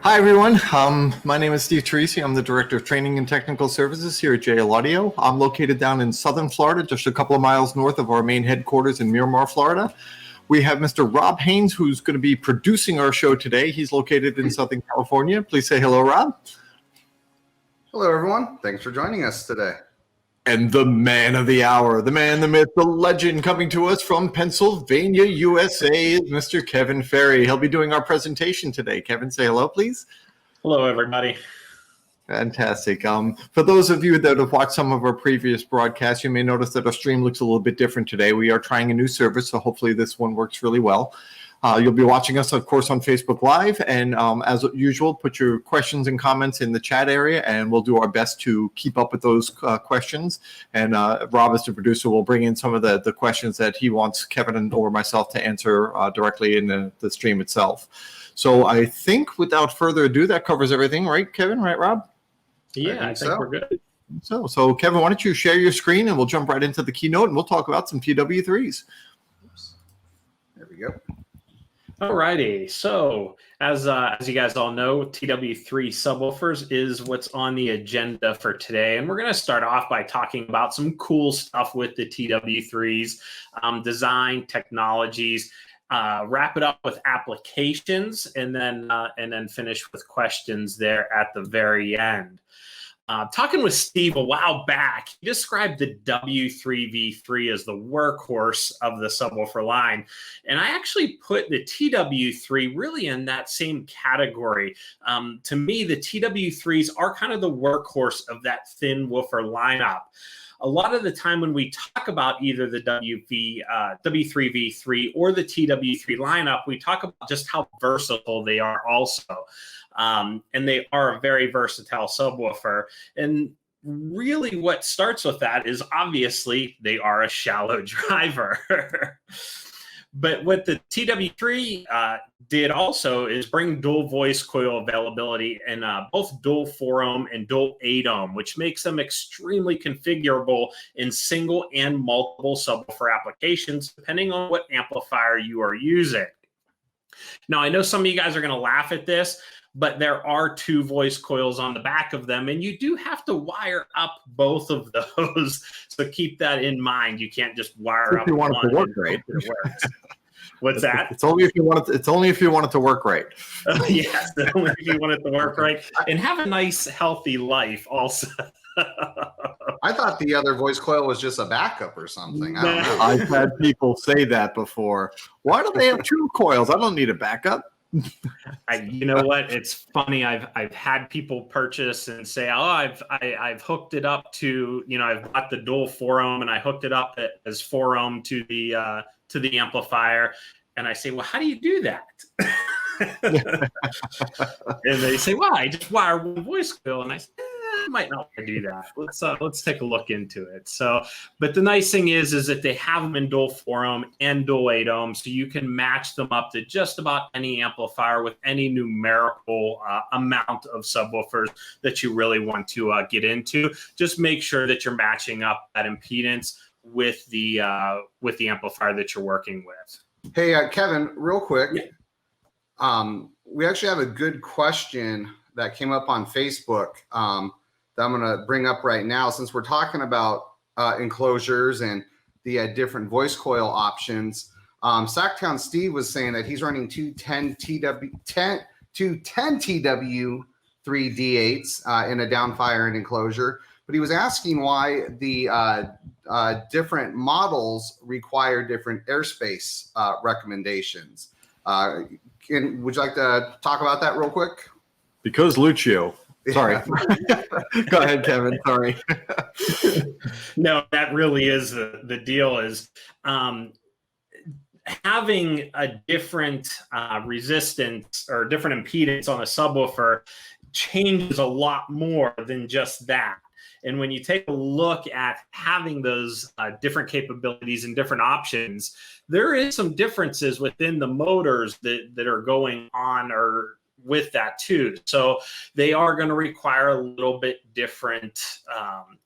Hi, everyone. My name is Steve Teresi. I'm the Director of Training and Technical Services here at JL Audio. I'm located down in southern Florida, just a couple of miles north of our main headquarters in Miramar, Florida. We have Mr. Rob Haynes, who's going to be producing our show today. He's located in Southern California. Please say hello, Rob. Hello, everyone. Thanks for joining us today. And the man of the hour, the man, the myth, the legend, coming to us from Pennsylvania, USA, is Mr. Kevin Ferry. He'll be doing our presentation today. Kevin, say hello, please. Hello, everybody. Fantastic. For those of you that have watched some of our previous broadcasts, you may notice that our stream looks a little bit different today. We are trying a new service, so hopefully this one works really well. You'll be watching us, of course, on Facebook Live. And as usual, put your questions and comments in the chat area, and we'll do our best to keep up with those questions. And Rob, as the producer, will bring in some of the questions that he wants Kevin or myself to answer directly in the stream itself. So I think without further ado, that covers everything, right, Kevin? Right, Rob? Yeah, I think we're good. So Kevin, why don't you share your screen, and we'll jump right into the keynote, and we'll talk about some TW3s. There we go. Alrighty, so as you guys all know, TW3 subwoofers is what's on the agenda for today, and we're going to start off by talking about some cool stuff with the TW3s, design, technologies, wrap it up with applications, and then finish with questions there at the very end. Talking with Steve a while back, he described the W3V3 as the workhorse of the subwoofer line. And I actually put the TW3 really in that same category. To me, the TW3s are kind of the workhorse of that thin woofer lineup. A lot of the time when we talk about either the W3V3 or the TW3 lineup, we talk about just how versatile they are also. And they are a very versatile subwoofer. And really what starts with that is obviously they are a shallow driver. But what the TW3 did also is bring dual voice coil availability in both dual 4-ohm and dual 8-ohm, which makes them extremely configurable in single and multiple subwoofer applications, depending on what amplifier you are using. Now, I know some of you guys are going to laugh at this, but there are 2 voice coils on the back of them, and you do have to wire up both of those. So keep that in mind. You can't just wire up one and hope it works. What's that? It's only if you want it. It's only if you want it to work right. Yes, only if you want it to work right and have a nice, healthy life. Also, I thought the other voice coil was just a backup or something. I don't know. I've had people say that before. Why do they have 2 coils? I don't need a backup. You know what? It's funny. I've had people purchase and say, "Oh, I've hooked it up to, I've got the dual 4-ohm and I hooked it up as 4-ohm to the amplifier." And I say, "Well, how do you do that?" And they say, "Well, I just wire one voice coil." And I say, I might not want to do that. Let's take a look into it. So, but the nice thing is that they have them in dual 4-ohm and dual 8-ohm, so you can match them up to just about any amplifier with any numerical amount of subwoofers that you really want to get into. Just make sure that you're matching up that impedance with the amplifier that you're working with. Hey, Kevin, real quick. Yeah. We actually have a good question that came up on Facebook that I'm going to bring up right now, since we're talking about enclosures and the different voice coil options. Sacktown Steve was saying that he's running 210 TW3 D8s in a downfire and enclosure, but he was asking why the different models require different airspace recommendations. Would you like to talk about that real quick? Because Lucio. Sorry. Go ahead, Kevin. Sorry. No, that really is the deal, is having a different resistance or different impedance on a subwoofer changes a lot more than just that. And when you take a look at having those different capabilities and different options, there is some differences within the motors that are going on or with that too. So they are going to require a little bit different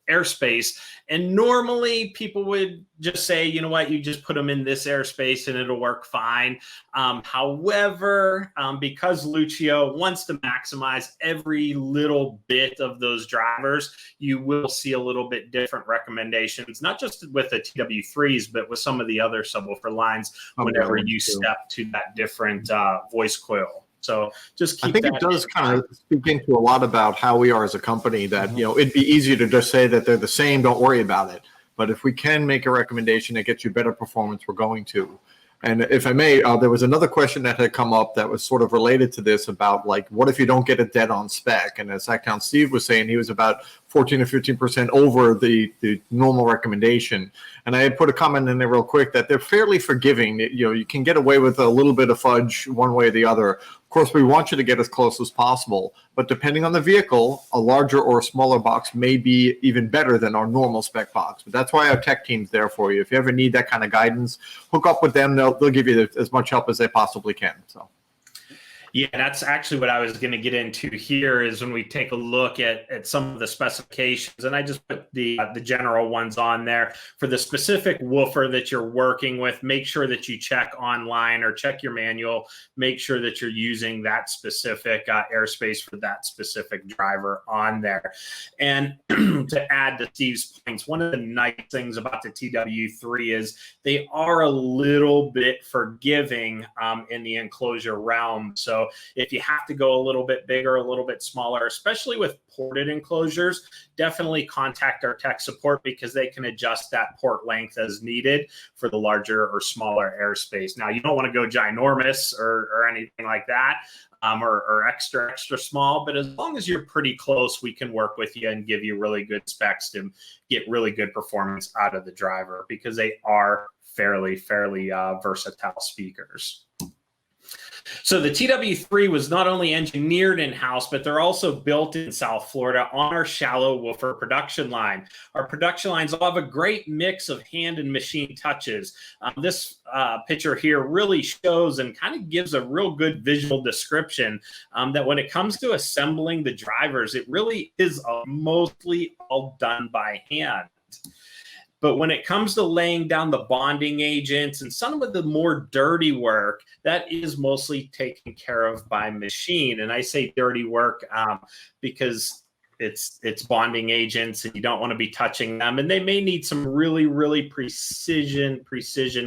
airspace. And normally people would just say, you know what, you just put them in this airspace and it'll work fine. However, because Lucio wants to maximize every little bit of those drivers, you will see a little bit different recommendations, not just with the TW3s, but with some of the other subwoofer lines whenever you step to that different voice coil. So just keep I think it does kind of speak into a lot about how we are as a company that, you know, it'd be easy to just say that they're the same, don't worry about it. But if we can make a recommendation that gets you better performance, we're going to. And if I may, there was another question that had come up that was sort of related to this about, like, what if you don't get it dead on spec? And as Sacktown Steve was saying, he was about 14 or 15% over the normal recommendation. And I had put a comment in there real quick that they're fairly forgiving. You know, you can get away with a little bit of fudge one way or the other. Of course, we want you to get as close as possible, but depending on the vehicle, a larger or a smaller box may be even better than our normal spec box. But that's why our tech team's there for you. If you ever need that kind of guidance, hook up with them. They'll give you as much help as they possibly can. So. Yeah, that's actually what I was going to get into here is when we take a look at some of the specifications, and I just put the general ones on there. For the specific woofer that you're working with, make sure that you check online or check your manual. Make sure that you're using that specific airspace for that specific driver on there. And to add to Steve's points, one of the nice things about the TW3 is they are a little bit forgiving in the enclosure realm. So if you have to go a little bit bigger, a little bit smaller, especially with ported enclosures, definitely contact our tech support because they can adjust that port length as needed for the larger or smaller airspace. Now, you don't want to go ginormous or anything like that, or extra small, but as long as you're pretty close, we can work with you and give you really good specs to get really good performance out of the driver because they are fairly versatile speakers. So the TW3 was not only engineered in-house, but they're also built in South Florida on our shallow woofer production line. Our production lines all have a great mix of hand and machine touches. This picture here really shows and kind of gives a real good visual description that when it comes to assembling the drivers, it really is mostly all done by hand. But when it comes to laying down the bonding agents and some of the more dirty work, that is mostly taken care of by machine. And I say dirty work because it's bonding agents and you don't want to be touching them. And they may need some really precision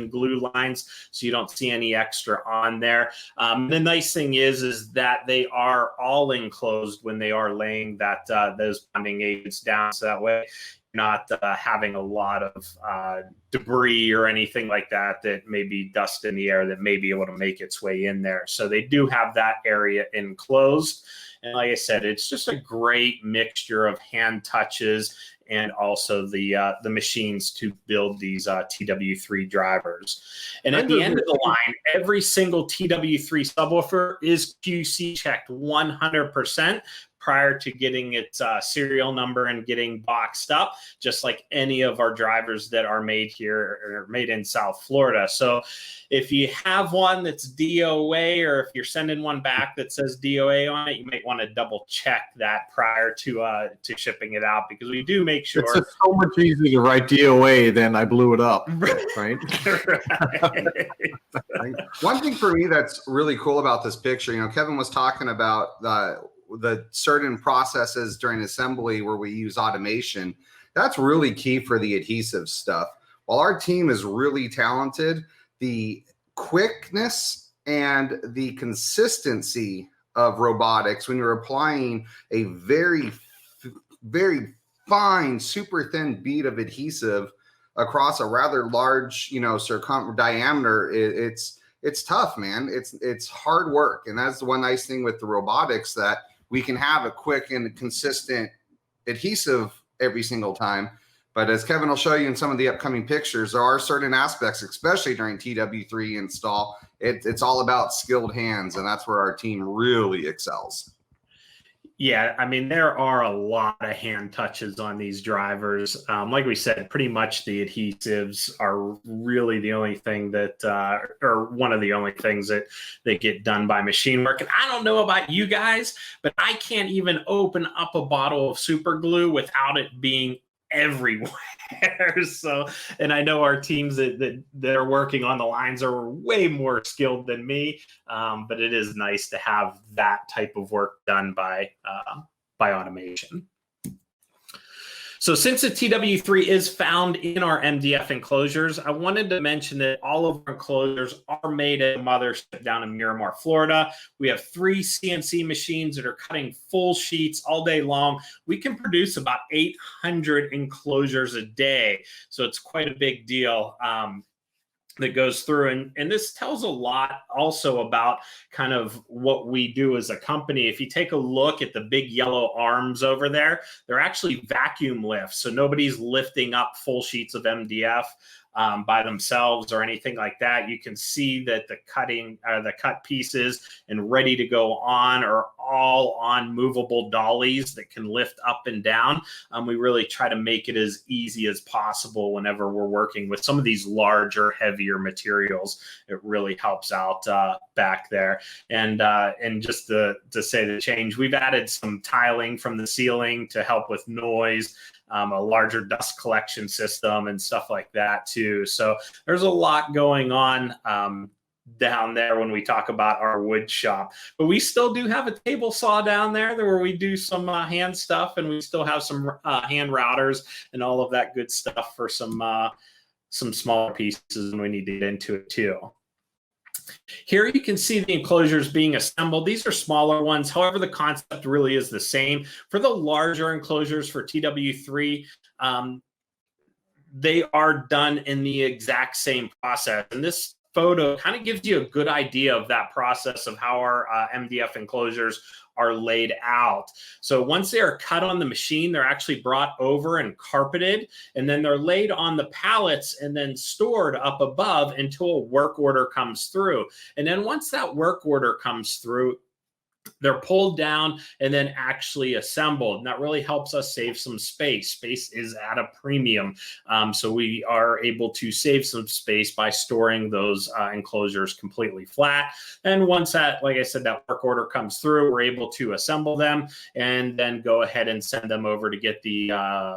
glue lines so you don't see any extra on there. The nice thing is that they are all enclosed when they are laying those bonding agents down. So that way, not having a lot of debris or anything like that may be dust in the air that may be able to make its way in there. So they do have that area enclosed. And like I said, it's just a great mixture of hand touches and also the machines to build these TW3 drivers. And at the end of the line, every single TW3 subwoofer is QC checked 100%. Prior to getting its serial number and getting boxed up, just like any of our drivers that are made here or made in South Florida. So if you have one that's DOA or if you're sending one back that says DOA on it, you might want to double check that prior to shipping it out because we do make sure. It's so much easier to write DOA than I blew it up, right? One thing for me that's really cool about this picture, you know, Kevin was talking about the certain processes during assembly where we use automation. That's really key for the adhesive stuff. While our team is really talented, the quickness and the consistency of robotics when you're applying a very fine, super thin bead of adhesive across a rather large, you know, diameter, it's tough, man. It's hard work. And that's the one nice thing with the robotics, that we can have a quick and consistent adhesive every single time. But as Kevin will show you in some of the upcoming pictures, there are certain aspects, especially during TW3 install, it's all about skilled hands, and that's where our team really excels. Yeah, I mean, there are a lot of hand touches on these drivers. Like we said, pretty much the adhesives are really the only thing that, or one of the only things that get done by machine work. And I don't know about you guys, but I can't even open up a bottle of super glue without it being everywhere. So, and I know our teams that are working on the lines are way more skilled than me, but it is nice to have that type of work done by automation. So since the TW3 is found in our MDF enclosures, I wanted to mention that all of our enclosures are made at a mothership down in Miramar, Florida. We have 3 CNC machines that are cutting full sheets all day long. We can produce about 800 enclosures a day. So it's quite a big deal. That goes through. And this tells a lot also about kind of what we do as a company. If you take a look at the big yellow arms over there, they're actually vacuum lifts. So nobody's lifting up full sheets of MDF by themselves or anything like that. You can see that the cut pieces and ready to go on are all on movable dollies that can lift up and down. We really try to make it as easy as possible whenever we're working with some of these larger, heavier materials. It really helps out back there. And just to say the change, we've added some tiling from the ceiling to help with noise. A larger dust collection system and stuff like that too. So there's a lot going on down there when we talk about our wood shop. But we still do have a table saw down there where we do some hand stuff, and we still have some hand routers and all of that good stuff for some smaller pieces when we need to get into it too. Here you can see the enclosures being assembled. These are smaller ones. However, the concept really is the same. For the larger enclosures for TW3, they are done in the exact same process. And this photo kind of gives you a good idea of that process of how our MDF enclosures are laid out. So once they are cut on the machine, they're actually brought over and carpeted, and then they're laid on the pallets and then stored up above until a work order comes through. And then once that work order comes through, they're pulled down and then actually assembled. And that really helps us save some space. Space is at a premium. So we are able to save some space by storing those enclosures completely flat. And once that, like I said, that work order comes through, we're able to assemble them and then go ahead and send them over to get the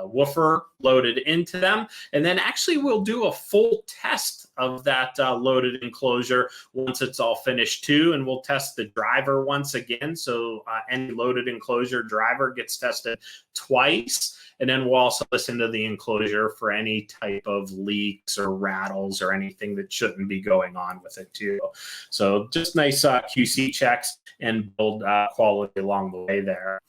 woofer loaded into them. And then actually we'll do a full test of that loaded enclosure once it's all finished too. And we'll test the driver once again. So any loaded enclosure driver gets tested twice. And then we'll also listen to the enclosure for any type of leaks or rattles or anything that shouldn't be going on with it too. So just nice QC checks and build quality along the way there.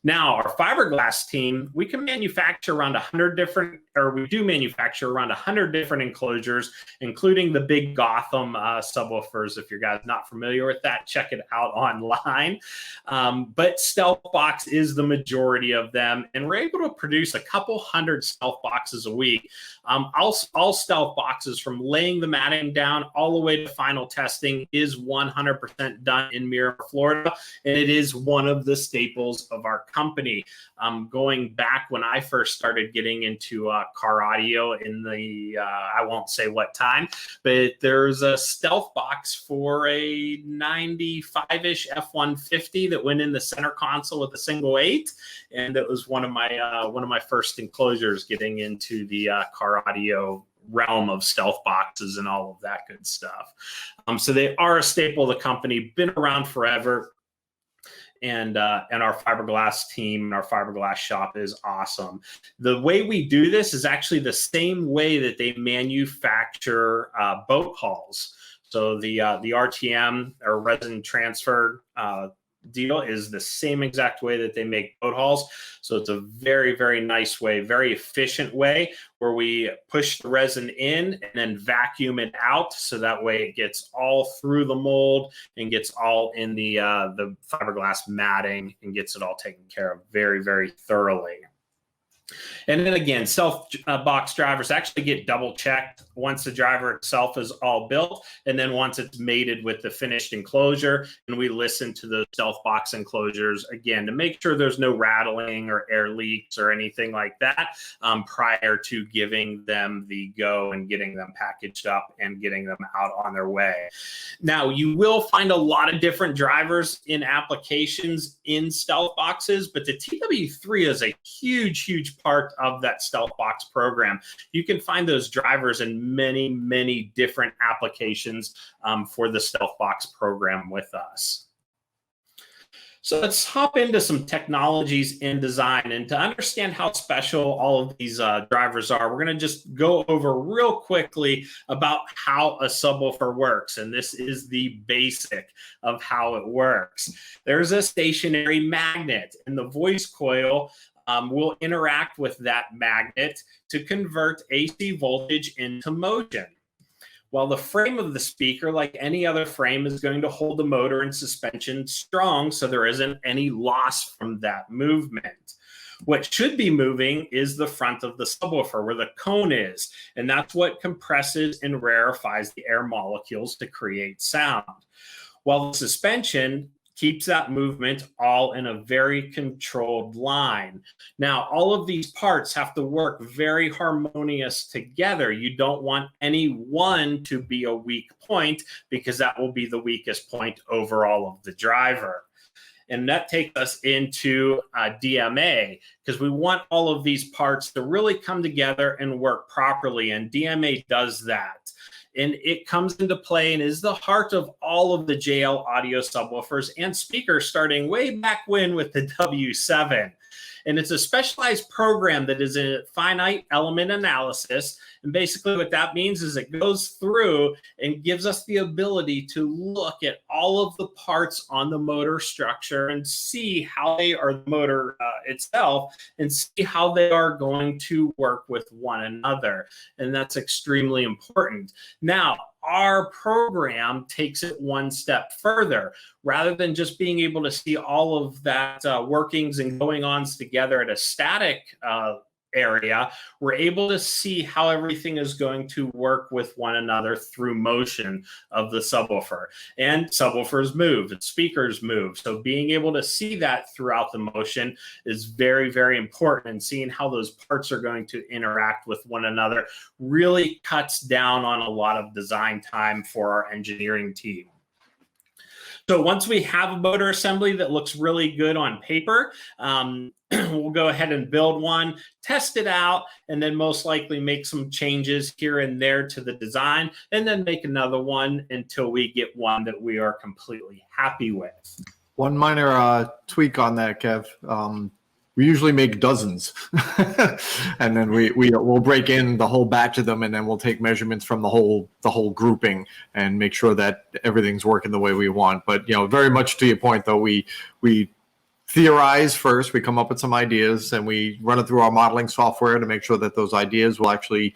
Now, our fiberglass team, we can manufacture around 100 different, or we do manufacture around 100 different enclosures, including the big Gotham subwoofers. If you guys not familiar with that, check it out online. But Stealth Box is the majority of them, and we're able to produce a couple hundred Stealth Boxes a week. All Stealth Boxes, from laying the matting down all the way to final testing, is 100% done in Miramar, Florida, and it is one of the staples of our company. Going back when I first started getting into car audio in the, I won't say what time, but there's a Stealth Box for a 95-ish F-150 that went in the center console with a single 8. And it was one of my first enclosures getting into the car audio realm of Stealth Boxes and all of that good stuff. So they are a staple of the company, been around forever. And our fiberglass team and our fiberglass shop is awesome. The way we do this is actually the same way that they manufacture boat hulls. So the RTM, or resin transfer deal, is the same exact way that they make boat hulls. So it's a very, very nice way, very efficient way, where we push the resin in and then vacuum it out, so that way it gets all through the mold and gets all in the fiberglass matting and gets it all taken care of very, very thoroughly. And then again, self-box drivers actually get double checked once the driver itself is all built, and then once it's mated with the finished enclosure, and we listen to the self-box enclosures again to make sure there's no rattling or air leaks or anything like that prior to giving them the go and getting them packaged up and getting them out on their way. Now, you will find a lot of different drivers in applications in stealth boxes, but the TW3 is a huge part of that stealth box program. You can find those drivers in many different applications for the stealth box program with us. So let's hop into some technologies in design, and to understand how special all of these drivers are, we're going to just go over real quickly about how a subwoofer works, and this is the basic of how it works. There's a stationary magnet, and the voice coil will interact with that magnet to convert AC voltage into motion. While the frame of the speaker, like any other frame, is going to hold the motor and suspension strong so there isn't any loss from that movement. What should be moving is the front of the subwoofer where the cone is, and that's what compresses and rarefies the air molecules to create sound. While the suspension keeps that movement all in a very controlled line. Now, all of these parts have to work very harmonious together. You don't want any one to be a weak point, because that will be the weakest point overall of the driver. And that takes us into DMA, because we want all of these parts to really come together and work properly, and DMA does that. And it comes into play and is the heart of all of the JL audio subwoofers and speakers, starting way back when with the W7. And it's a specialized program that is a finite element analysis. And basically what that means is it goes through and gives us the ability to look at all of the parts on the motor structure and see how they are, the motor itself, and see how they are going to work with one another. And that's extremely important. Now, our program takes it one step further. Rather than just being able to see all of that workings and going-ons together at a static area, we're able to see how everything is going to work with one another through motion of the subwoofer. And subwoofers move, and speakers move. So being able to see that throughout the motion is very important, and seeing how those parts are going to interact with one another really cuts down on a lot of design time for our engineering team. So once we have a motor assembly that looks really good on paper, we'll go ahead and build one, test it out, and then most likely make some changes here and there to the design, and then make another one until we get one that we are completely happy with. One minor tweak on that, Kev. We usually make dozens, and then we'll break in the whole batch of them, and then we'll take measurements from the whole grouping and make sure that everything's working the way we want. But very much to your point, though, we theorize first. We come up with some ideas, and we run it through our modeling software to make sure that those ideas will actually,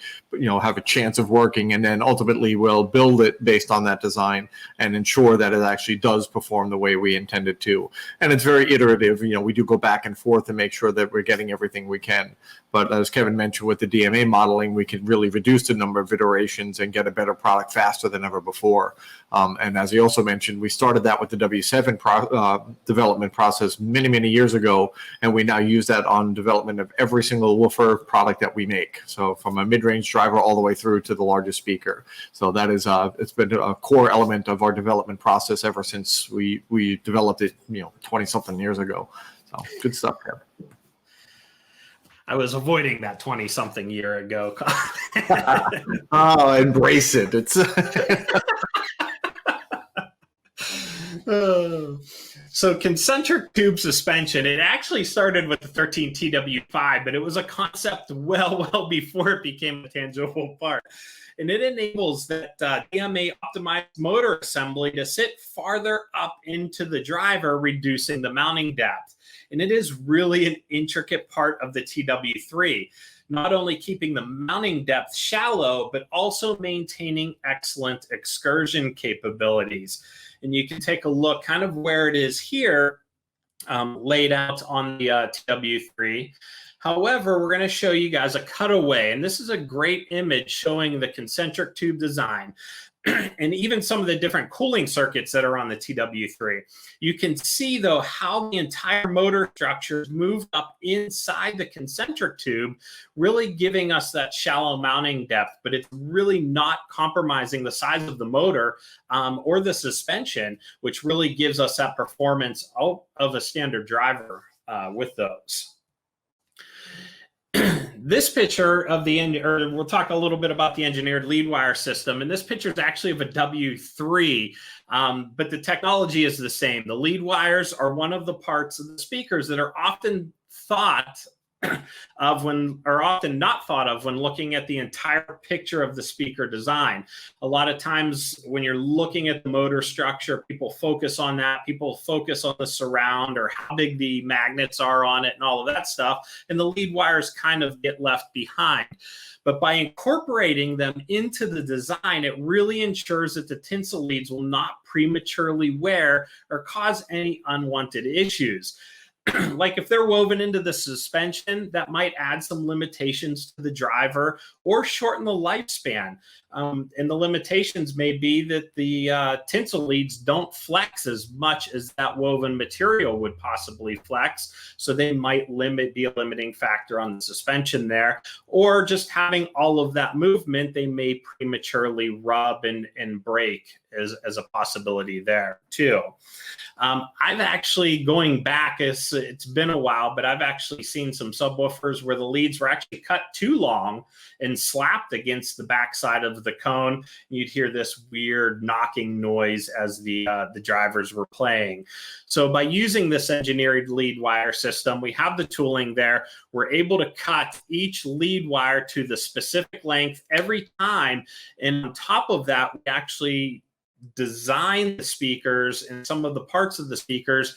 have a chance of working, and then ultimately we'll build it based on that design and ensure that it actually does perform the way we intend it to. And it's very iterative. We do go back and forth to make sure that we're getting everything we can. But as Kevin mentioned, with the DMA modeling, we can really reduce the number of iterations and get a better product faster than ever before. And as he also mentioned, we started that with the W7 development process many years ago, and we now use that on development of every single woofer product that we make. So from a mid-range driver all the way through to the largest speaker. So that is it's been a core element of our development process ever since we developed it 20-something years ago. So good stuff, Kevin. I was avoiding that 20-something year ago. Oh, embrace it. It's So concentric tube suspension, it actually started with the 13 TW5, but it was a concept well before it became a tangible part. And it enables that DMA optimized motor assembly to sit farther up into the driver, reducing the mounting depth. And it is really an intricate part of the TW3, not only keeping the mounting depth shallow, but also maintaining excellent excursion capabilities. And you can take a look kind of where it is here, laid out on the TW3. However, we're going to show you guys a cutaway, and this is a great image showing the concentric tube design and even some of the different cooling circuits that are on the TW3. You can see, though, how the entire motor structure is moved up inside the concentric tube, really giving us that shallow mounting depth, but it's really not compromising the size of the motor or the suspension, which really gives us that performance of a standard driver with those. This picture of we'll talk a little bit about the engineered lead wire system, and this picture is actually of a W3, but the technology is the same. The lead wires are one of the parts of the speakers that are often thought of often not thought of when looking at the entire picture of the speaker design. A lot of times when you're looking at the motor structure, people focus on that. People focus on the surround or how big the magnets are on it and all of that stuff. And the lead wires kind of get left behind. But by incorporating them into the design, it really ensures that the tinsel leads will not prematurely wear or cause any unwanted issues. Like if they're woven into the suspension, that might add some limitations to the driver or shorten the lifespan. And the limitations may be that the tinsel leads don't flex as much as that woven material would possibly flex. So they might be a limiting factor on the suspension there. Or just having all of that movement, they may prematurely rub and break as a possibility there too. I've actually, going back, it's been a while, but I've actually seen some subwoofers where the leads were actually cut too long and slapped against the backside of the cone. You'd hear this weird knocking noise as the drivers were playing. So by using this engineered lead wire system, we have the tooling there. We're able to cut each lead wire to the specific length every time. And on top of that, we actually design the speakers and some of the parts of the speakers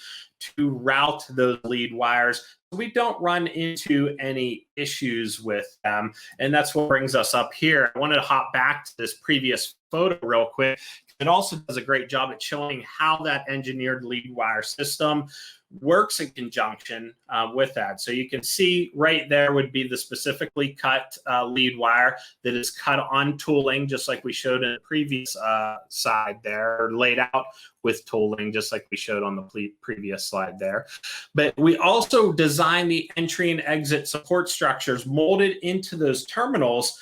to route those lead wires. We don't run into any issues with them. And that's what brings us up here. I wanted to hop back to this previous photo real quick. It also does a great job at showing how that engineered lead wire system works in conjunction with that. So you can see right there would be the specifically cut lead wire that is cut on tooling, just like we showed in the previous side there, or laid out with tooling, just like we showed on the previous slide there. But we also design the entry and exit support structures molded into those terminals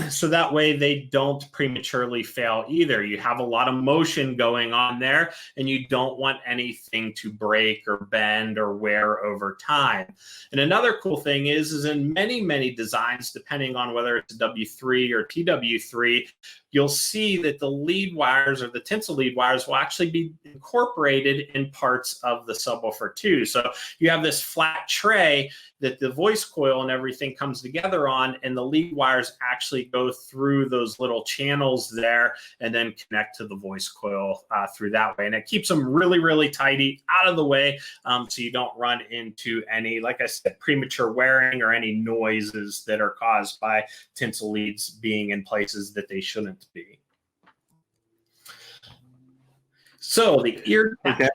so that way they don't prematurely fail either. You have a lot of motion going on there, and you don't want anything to break or bend or wear over time. And another cool thing is in many, many designs, depending on whether it's a W3 or TW3, you'll see that the lead wires or the tinsel lead wires will actually be incorporated in parts of the subwoofer too. So you have this flat tray that the voice coil and everything comes together on, and the lead wires actually go through those little channels there and then connect to the voice coil through that way. And it keeps them really, really tidy out of the way so you don't run into any, like I said, premature wearing or any noises that are caused by tinsel leads being in places that they shouldn't be. So the ear. Okay.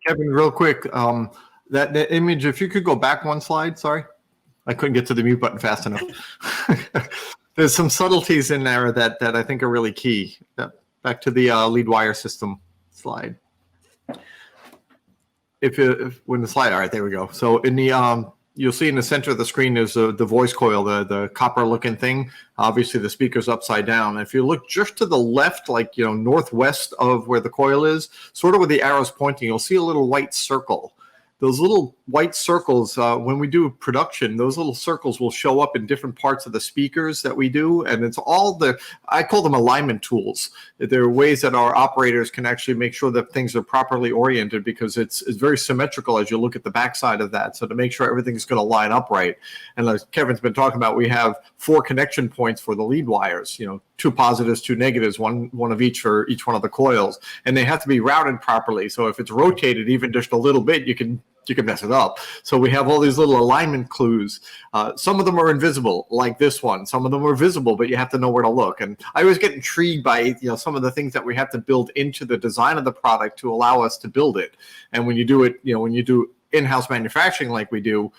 Kevin, real quick, that image, if you could go back one slide, sorry. I couldn't get to the mute button fast enough. There's some subtleties in there that I think are really key. Back to the lead wire system slide. When the slide, all right, there we go. So in the you'll see in the center of the screen is the voice coil, the copper looking thing. Obviously the speaker's upside down. If you look just to the left, like, northwest of where the coil is, sort of where the arrow's pointing, you'll see a little white circle. Those little white circles, when we do production, those little circles will show up in different parts of the speakers that we do. And it's all I call them alignment tools. They're ways that our operators can actually make sure that things are properly oriented, because it's very symmetrical as you look at the backside of that. So to make sure everything's going to line up right. And as Kevin's been talking about, we have 4 connection points for the lead wires, 2 positives, 2 negatives, one of each for each one of the coils. And they have to be routed properly. So if it's rotated even just a little bit, you can mess it up. So we have all these little alignment clues. Some of them are invisible, like this one. Some of them are visible, but you have to know where to look. And I always get intrigued by some of the things that we have to build into the design of the product to allow us to build it. And when you do it, when you do in-house manufacturing like we do,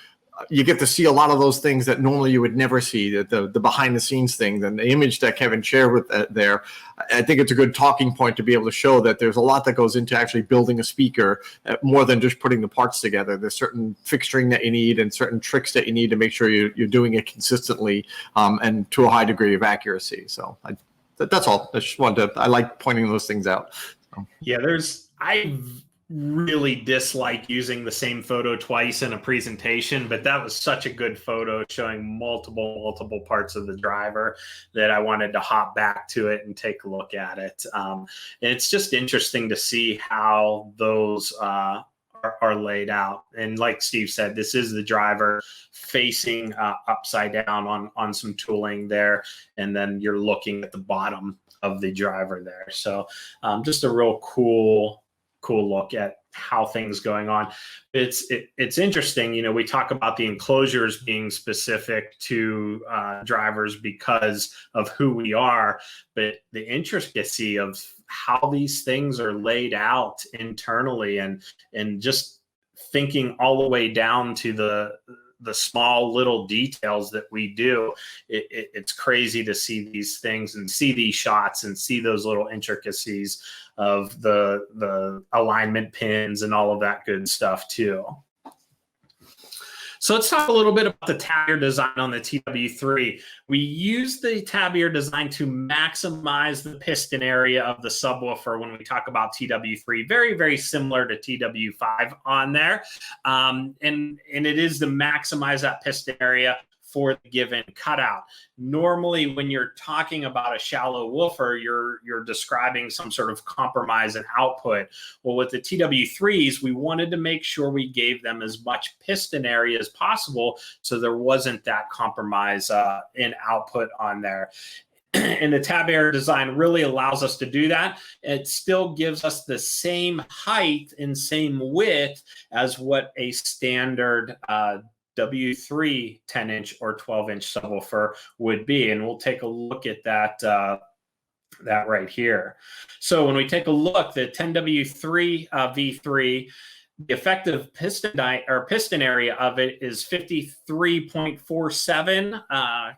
you get to see a lot of those things that normally you would never see, the behind the scenes things. And the image that Kevin shared with there, I think it's a good talking point to be able to show that there's a lot that goes into actually building a speaker, more than just putting the parts together. There's certain fixturing that you need and certain tricks that you need to make sure you're doing it consistently, and to a high degree of accuracy. So that's all. I just wanted to, I like pointing those things out. So. Yeah, I really dislike using the same photo twice in a presentation, but that was such a good photo showing multiple parts of the driver that I wanted to hop back to it and take a look at it. And it's just interesting to see how those are laid out. And like Steve said, this is the driver facing upside down on some tooling there, and then you're looking at the bottom of the driver there. So just a real cool look at how things going on. It's interesting, you know, we talk about the enclosures being specific to drivers because of who we are, but the intricacy of how these things are laid out internally, and just thinking all the way down to the small little details that we do, it's crazy to see these things and see these shots and see those little intricacies of the alignment pins and all of that good stuff too. So let's talk a little bit about the tabbier design on the TW3. We use the tabbier design to maximize the piston area of the subwoofer when we talk about TW3. Very, very similar to TW5 on there. And it is to maximize that piston area for the given cutout. Normally, when you're talking about a shallow woofer, you're describing some sort of compromise in output. Well, with the TW3s, we wanted to make sure we gave them as much piston area as possible, so there wasn't that compromise in output on there. And the tabbier design really allows us to do that. It still gives us the same height and same width as what a standard W3 10-inch or 12-inch subwoofer would be. And we'll take a look at that right here. So when we take a look, the 10W3 V3, the effective piston area of it is 53.47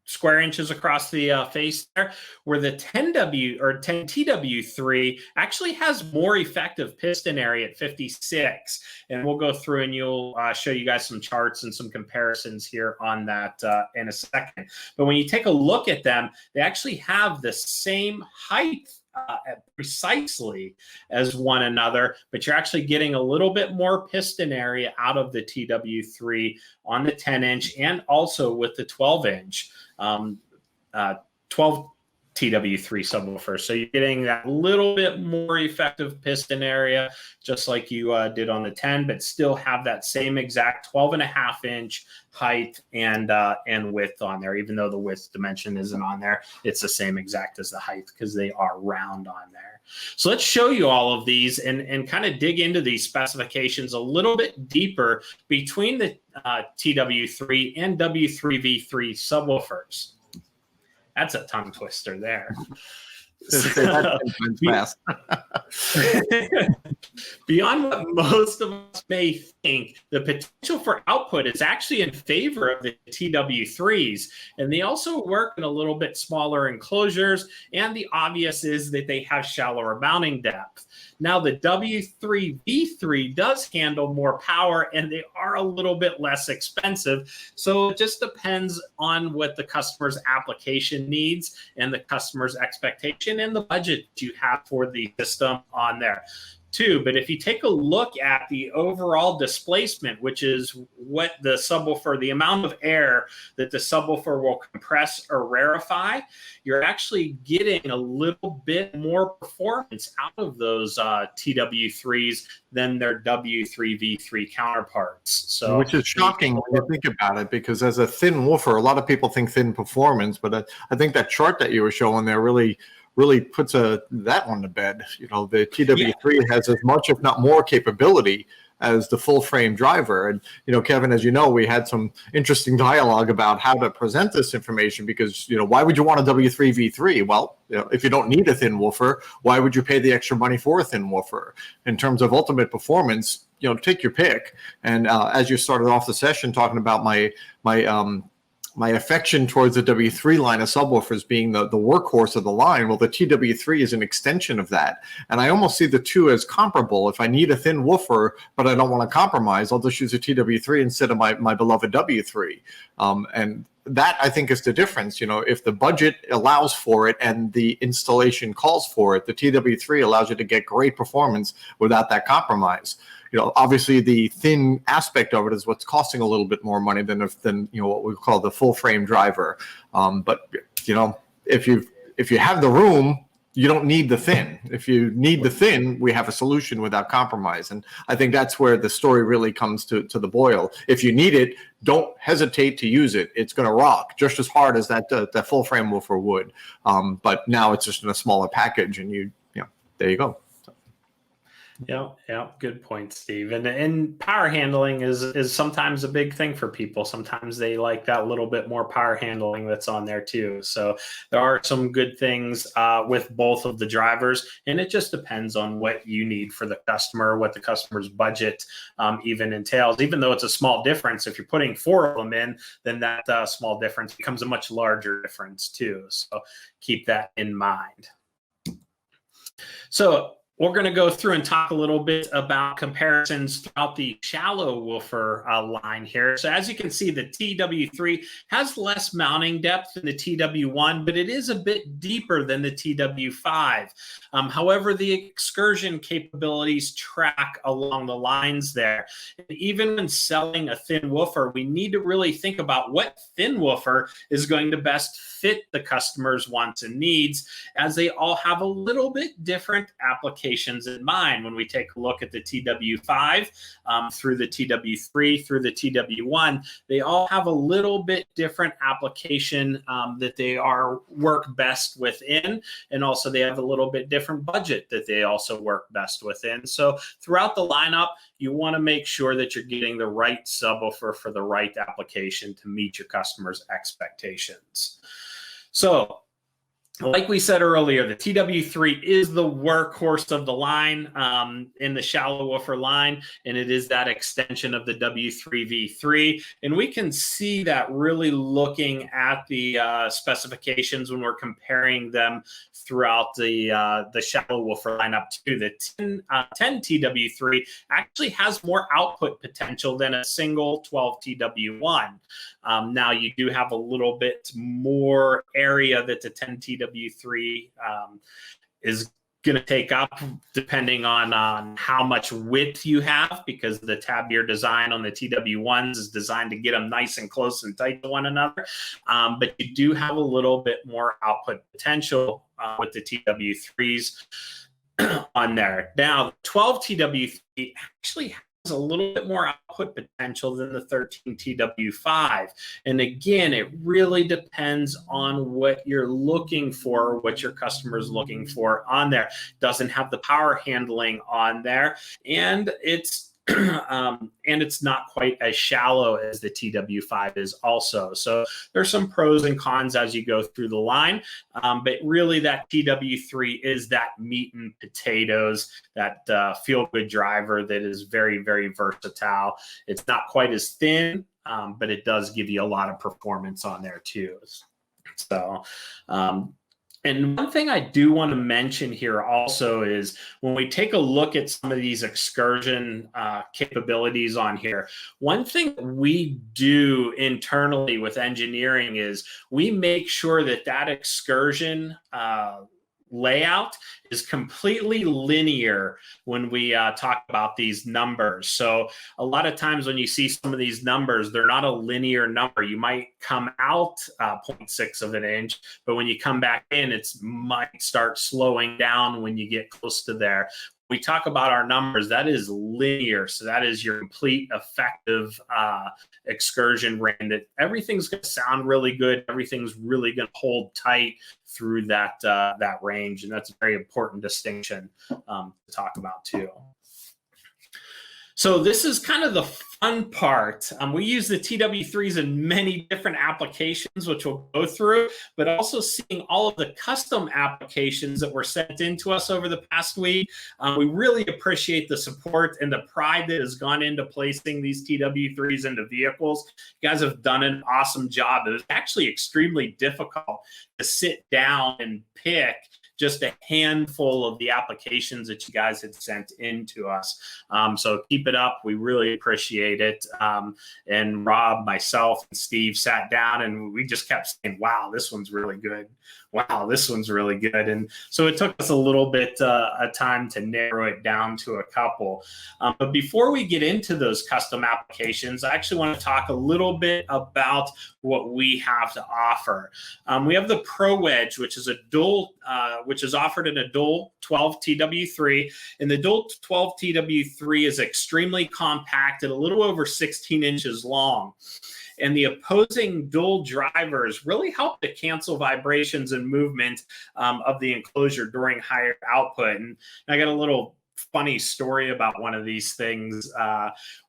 square inches across the face there, where the 10TW3 actually has more effective piston area at 56. And we'll go through and you'll show you guys some charts and some comparisons here on that in a second. But when you take a look at them, they actually have the same height precisely as one another, but you're actually getting a little bit more piston area out of the TW3 on the 10-inch and also with the 12-inch. 12 TW3 subwoofer. So you're getting that little bit more effective piston area, just like you did on the 10, but still have that same exact 12.5-inch height and width on there. Even though the width dimension isn't on there, it's the same exact as the height because they are round on there. So let's show you all of these and kind of dig into these specifications a little bit deeper between the TW3 and W3V3 subwoofers. That's a tongue twister there. Beyond what most of us may think, the potential for output is actually in favor of the TW3s, and they also work in a little bit smaller enclosures, and the obvious is that they have shallower mounting depth. Now, the W3V3 does handle more power, and they are a little bit less expensive. So it just depends on what the customer's application needs and the customer's expectation and the budget you have for the system on there too. But if you take a look at the overall displacement, which is what the subwoofer, the amount of air that the subwoofer will compress or rarefy, you're actually getting a little bit more performance out of those TW3s than their W3V3 counterparts. So, which is shocking when you think about it, because as a thin woofer, a lot of people think thin performance, but I think that chart that you were showing there really puts that one to bed. You know, the TW3 has as much, if not more, capability as the full frame driver. And, you know, Kevin, as you know, we had some interesting dialogue about how to present this information because, you know, why would you want a W3 V3? Well, you know, if you don't need a thin woofer, why would you pay the extra money for a thin woofer? In terms of ultimate performance, take your pick. And as you started off the session talking about my affection towards the W3 line of subwoofers being the workhorse of the line, well, the TW3 is an extension of that. And I almost see the two as comparable. If I need a thin woofer, but I don't want to compromise, I'll just use a TW3 instead of my beloved W3. And that, I think, is the difference. If the budget allows for it and the installation calls for it, the TW3 allows you to get great performance without that compromise. Obviously the thin aspect of it is what's costing a little bit more money than what we call the full frame driver. But if you have the room, you don't need the thin. If you need the thin, we have a solution without compromise. And I think that's where the story really comes to the boil. If you need it, don't hesitate to use it. It's going to rock just as hard as that full frame woofer would. But now it's just in a smaller package, and there you go. Yeah, good point, Steve. And power handling is sometimes a big thing for people. Sometimes they like that little bit more power handling that's on there too. So there are some good things with both of the drivers, and it just depends on what you need for the customer, what the customer's budget even entails. Even though it's a small difference, if you're putting 4 of them in, then that small difference becomes a much larger difference too. So keep that in mind. So we're going to go through and talk a little bit about comparisons throughout the shallow woofer line here. So as you can see, the TW3 has less mounting depth than the TW1, but it is a bit deeper than the TW5. However, the excursion capabilities track along the lines there. And even when selling a thin woofer, we need to really think about what thin woofer is going to best fit the customer's wants and needs, as they all have a little bit different applications in mind. When we take a look at the TW5 through the TW3 through the TW1, they all have a little bit different application that they work best within, and also they have a little bit different budget that they also work best within. So throughout the lineup, you want to make sure that you're getting the right subwoofer for the right application to meet your customer's expectations. So, like we said earlier, the TW3 is the workhorse of the line in the shallow woofer line, and it is that extension of the W3V3. And we can see that really looking at the specifications when we're comparing them throughout the shallow woofer lineup too. The 10 TW3 actually has more output potential than a single 12 TW1. Now you do have a little bit more area that the 10 TW3 is going to take up, depending on how much width you have, because the tabier design on the TW1s is designed to get them nice and close and tight to one another. But you do have a little bit more output potential with the TW3s on there. Now, 12 TW3 actually has a little bit more output potential than the 13 TW5. And again, it really depends on what you're looking for, what your customer is looking for on there. Doesn't have the power handling on there, and it's not quite as shallow as the TW5 is also. So there's some pros and cons as you go through the line, but really that TW3 is that meat and potatoes, that feel-good driver that is very, very versatile. It's not quite as thin, but it does give you a lot of performance on there too. So, and one thing I do want to mention here also is when we take a look at some of these excursion capabilities on here, one thing we do internally with engineering is we make sure that that excursion layout is completely linear when we talk about these numbers. So a lot of times when you see some of these numbers, they're not a linear number. You might come out 0.6 of an inch, but when you come back in, it might start slowing down when you get close to there. We talk about our numbers, that is linear. So that is your complete effective excursion range. That everything's going to sound really good. Everything's really going to hold tight through that range. And that's a very important distinction to talk about too. So this is kind of the fun part. We use the TW3s in many different applications, which we'll go through, but also seeing all of the custom applications that were sent in to us over the past week. We really appreciate the support and the pride that has gone into placing these TW3s into vehicles. You guys have done an awesome job. It was actually extremely difficult to sit down and pick just a handful of the applications that you guys had sent in to us. So keep it up. We really appreciate it. And Rob, myself, and Steve sat down and we just kept saying, wow, this one's really good. Wow, this one's really good. And so it took us a little bit of time to narrow it down to a couple. But before we get into those custom applications, I actually want to talk a little bit about what we have to offer. We have the Pro Wedge, which is a dual, which is offered in a dual 12 TW3. And the dual 12 TW3 is extremely compact and a little over 16 inches long. And the opposing dual drivers really help to cancel vibrations and movement of the enclosure during higher output. And I got a little funny story about one of these things.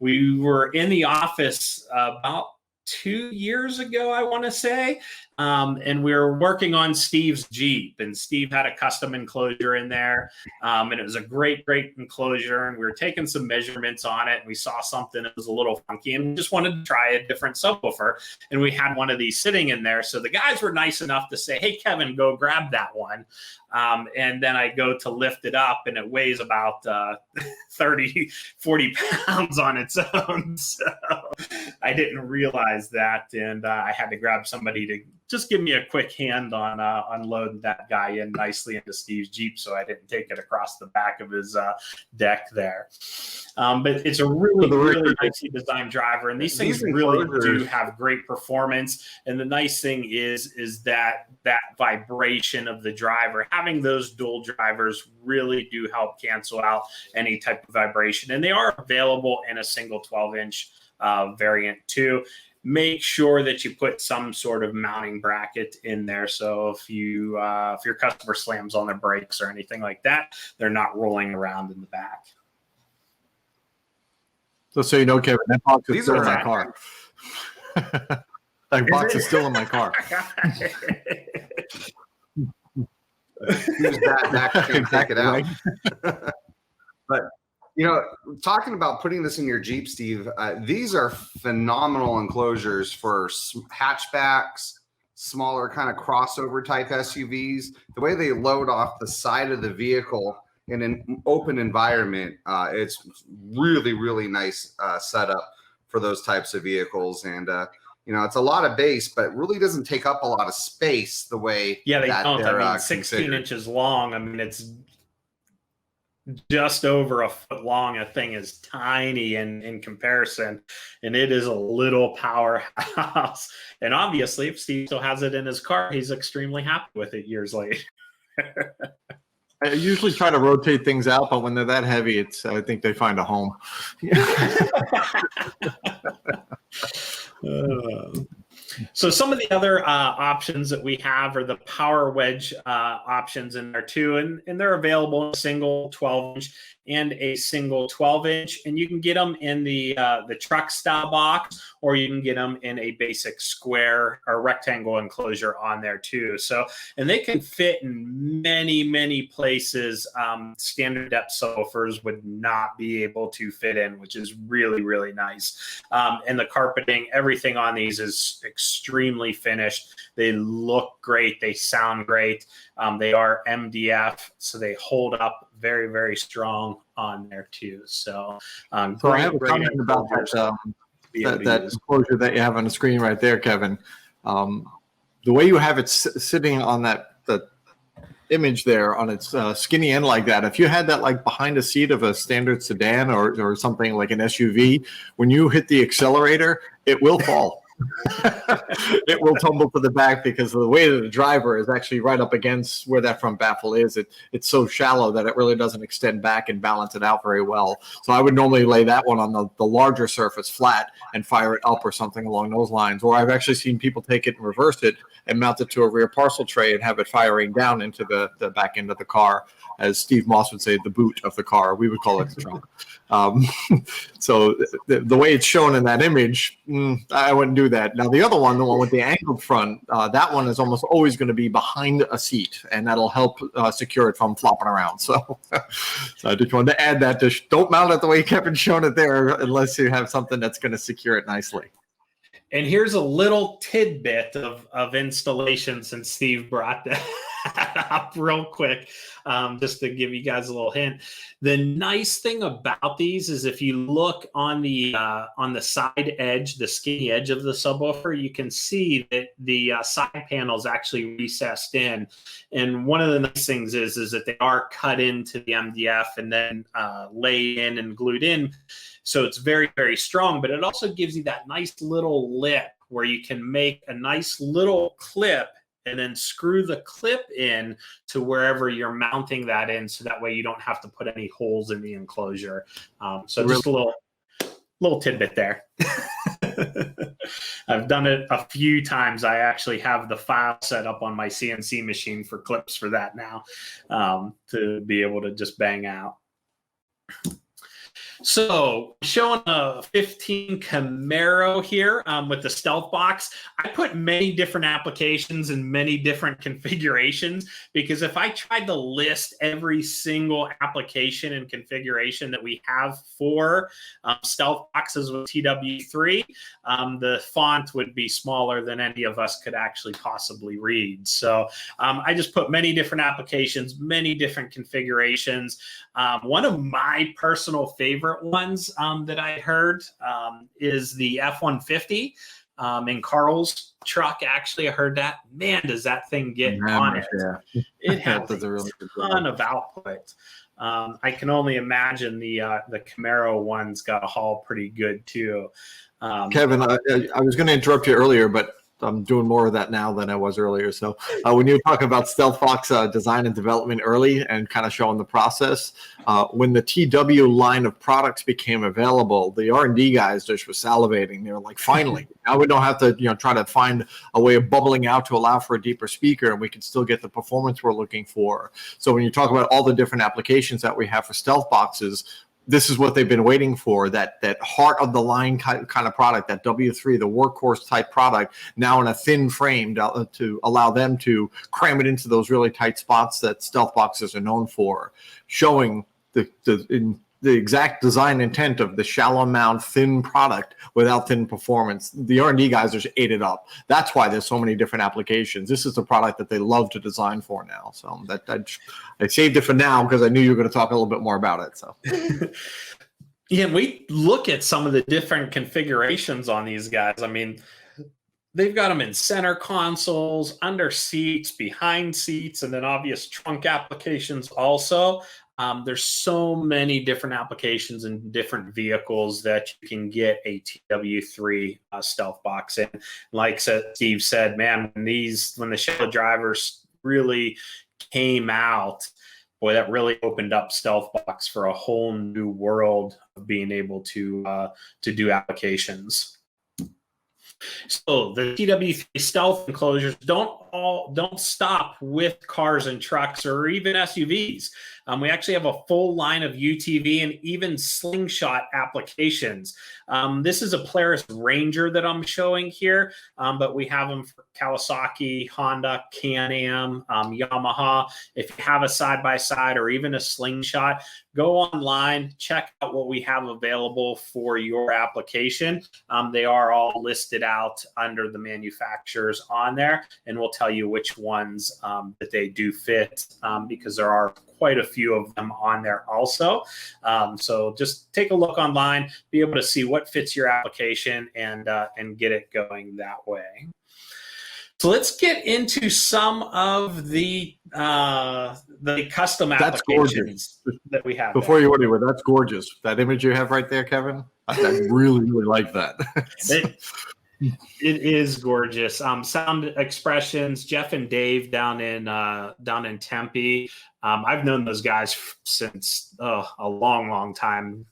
We were in the office about 2 years ago, I want to say, and we were working on Steve's Jeep, and Steve had a custom enclosure in there, and it was a great enclosure, and we were taking some measurements on it, and we saw something that was a little funky, and we just wanted to try a different subwoofer, and we had one of these sitting in there, so the guys were nice enough to say, hey, Kevin, go grab that one, and then I go to lift it up, and it weighs about 30, 40 pounds on its own, so I didn't realize that, and I had to grab somebody to just give me a quick hand on unloading that guy in nicely into Steve's Jeep so I didn't take it across the back of his deck there. But it's a really nicely designed driver, and these things really do have great performance. And the nice thing is that vibration of the driver, having those dual drivers really do help cancel out any type of vibration. And they are available in a single 12-inch variant too. Make sure that you put some sort of mounting bracket in there. So if your customer slams on their brakes or anything like that, they're not rolling around in the back. So you know, Kevin, that box is still in my car. That box is still in my car. Use that back and take it out. But you know, talking about putting this in your Jeep, Steve, these are phenomenal enclosures for hatchbacks, smaller kind of crossover type SUVs. The way they load off the side of the vehicle in an open environment, it's really nice setup for those types of vehicles. And you know, it's a lot of base, but really doesn't take up a lot of space the way they don't. I mean, 16 inches long. I mean, it's just over a foot long. A thing is tiny in comparison, and it is a little powerhouse. And obviously, if Steve still has it in his car, he's extremely happy with it years later. I usually try to rotate things out, but when they're that heavy, I think they find a home. So some of the other options that we have are the Power Wedge options in there too, and they're available in a single 12-inch and a single 12-inch, and you can get them in the truck style box, or you can get them in a basic square or rectangle enclosure on there too. So, and they can fit in many places standard depth subwoofers would not be able to fit in, which is really nice. And the carpeting, everything on these is extremely finished. They look great. They sound great. They are MDF, so they hold up very strong on there too. So, I have a comment about that enclosure that you have on the screen right there, Kevin. The way you have it sitting on the image there on its skinny end like that, if you had that like behind the seat of a standard sedan or something like an SUV, when you hit the accelerator, it will fall. It will tumble to the back because of the way that the driver is actually right up against where that front baffle is. It's so shallow that it really doesn't extend back and balance it out very well. So I would normally lay that one on the larger surface flat and fire it up or something along those lines. Or I've actually seen people take it and reverse it and mount it to a rear parcel tray and have it firing down into the back end of the car. As Steve Moss would say, the boot of the car. We would call it the trunk. Um, so the way it's shown in that image, I wouldn't do that. Now the other one, the one with the angled front, that one is almost always going to be behind a seat, and that'll help secure it from flopping around. So, so I just wanted to add that. Don't mount it the way Kevin's shown it there, unless you have something that's going to secure it nicely. And here's a little tidbit of installation, since Steve brought that up real quick, just to give you guys a little hint. The nice thing about these is if you look on the side edge, the skinny edge of the subwoofer, you can see that the side panel is actually recessed in. And one of the nice things is that they are cut into the MDF and then laid in and glued in. So it's very, very strong, but it also gives you that nice little lip where you can make a nice little clip and then screw the clip in to wherever you're mounting that in. So that way you don't have to put any holes in the enclosure. So just a little tidbit there. I've done it a few times. I actually have the file set up on my CNC machine for clips for that now, to be able to just bang out. So showing a 15 Camaro here with the stealth box. I put many different applications and many different configurations, because if I tried to list every single application and configuration that we have for stealth boxes with TW3, the font would be smaller than any of us could actually possibly read. So I just put many different applications, many different configurations. One of my personal favorite ones that I heard is the F-150 in Carl's truck. Actually, I heard that. Man, does that thing get on it. Yeah. It has a really ton of output. I can only imagine the Camaro one's got to haul pretty good too. Kevin, I was going to interrupt you earlier, but I'm doing more of that now than I was earlier. So when you were talking about Stealth Box design and development early and kind of showing the process, when the TW line of products became available, the R&D guys just were salivating. They were like, finally, now we don't have to try to find a way of bubbling out to allow for a deeper speaker, and we can still get the performance we're looking for. So when you talk about all the different applications that we have for Stealth Boxes, this is what they've been waiting for, that heart of the line kind of product, that W3, the workhorse type product, now in a thin frame to allow them to cram it into those really tight spots that stealth boxes are known for, showing the exact design intent of the shallow mount thin product without thin performance. The R&D guys just ate it up. That's why there's so many different applications. This is the product that they love to design for now. So that I saved it for now because I knew you were going to talk a little bit more about it. So yeah, we look at some of the different configurations on these guys. I mean, they've got them in center consoles, under seats, behind seats, and then obvious trunk applications also. There's so many different applications and different vehicles that you can get a TW3 stealth box in. Like Steve said, man, when the shallow drivers really came out, boy, that really opened up stealth box for a whole new world of being able to do applications. So the TW3 stealth enclosures don't stop with cars and trucks or even SUVs. We actually have a full line of UTV and even slingshot applications. This is a Polaris Ranger that I'm showing here, but we have them for Kawasaki, Honda, Can-Am, Yamaha. If you have a side-by-side or even a slingshot, go online, check out what we have available for your application. They are all listed out under the manufacturers on there, and we'll tell you which ones that they do fit, because there are quite a few of them on there also. So just take a look online, be able to see what fits your application, and get it going that way. So let's get into some of the custom applications that we have. Before you order, that's gorgeous. That image you have right there, Kevin, I really, really like that. It is gorgeous. Sound Expressions, Jeff and Dave down in Tempe. I've known those guys since a long time.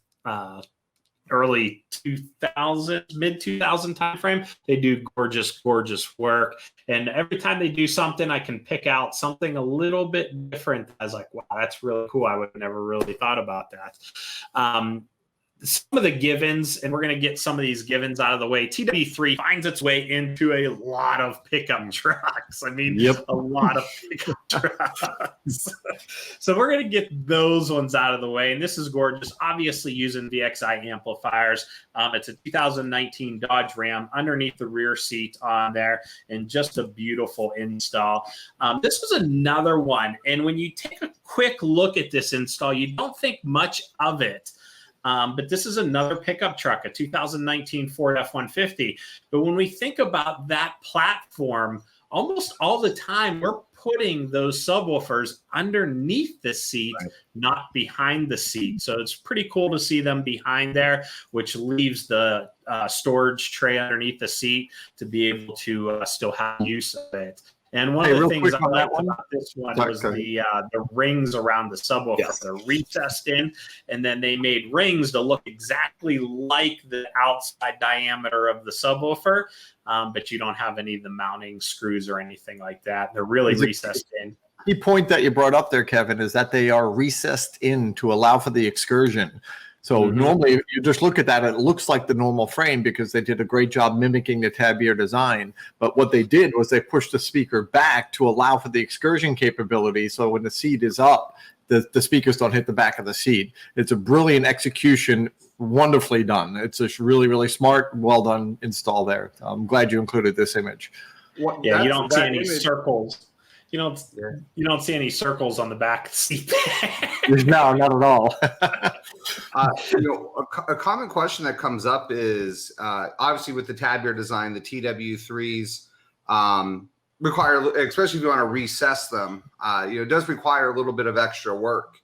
Early 2000s, mid 2000 timeframe. They do gorgeous work, and every time they do something, I can pick out something a little bit different. I was like, wow, that's really cool. I would have never really thought about that. some of the givens, and we're going to get some of these givens out of the way. TW3 finds its way into a lot of pickup trucks. I mean, a lot of pickup trucks. So we're going to get those ones out of the way. And this is gorgeous, obviously using VXI amplifiers. It's a 2019 Dodge Ram underneath the rear seat on there, and just a beautiful install. This was another one. And when you take a quick look at this install, you don't think much of it. But this is another pickup truck, a 2019 Ford F-150. But when we think about that platform, almost all the time we're putting those subwoofers underneath the seat, not behind the seat. So it's pretty cool to see them behind there, which leaves the storage tray underneath the seat to be able to still have use of it. And one of the things I liked about this one was the rings around the subwoofer. They're recessed in, and then they made rings to look exactly like the outside diameter of the subwoofer, but you don't have any of the mounting screws or anything like that. They're really recessed in. The key point that you brought up there, Kevin, is that they are recessed in to allow for the excursion. So normally, if you just look at that, it looks like the normal frame because they did a great job mimicking the Tabir design. But what they did was they pushed the speaker back to allow for the excursion capability. So when the seat is up, the speakers don't hit the back of the seat. It's a brilliant execution, wonderfully done. It's a really, really smart, well done install there. I'm glad you included this image. Yeah, you don't see any circles. You don't see any circles on the back seat. No, not at all. A common question that comes up is obviously with the Tabir design, the TW3s require, especially if you want to recess them, it does require a little bit of extra work.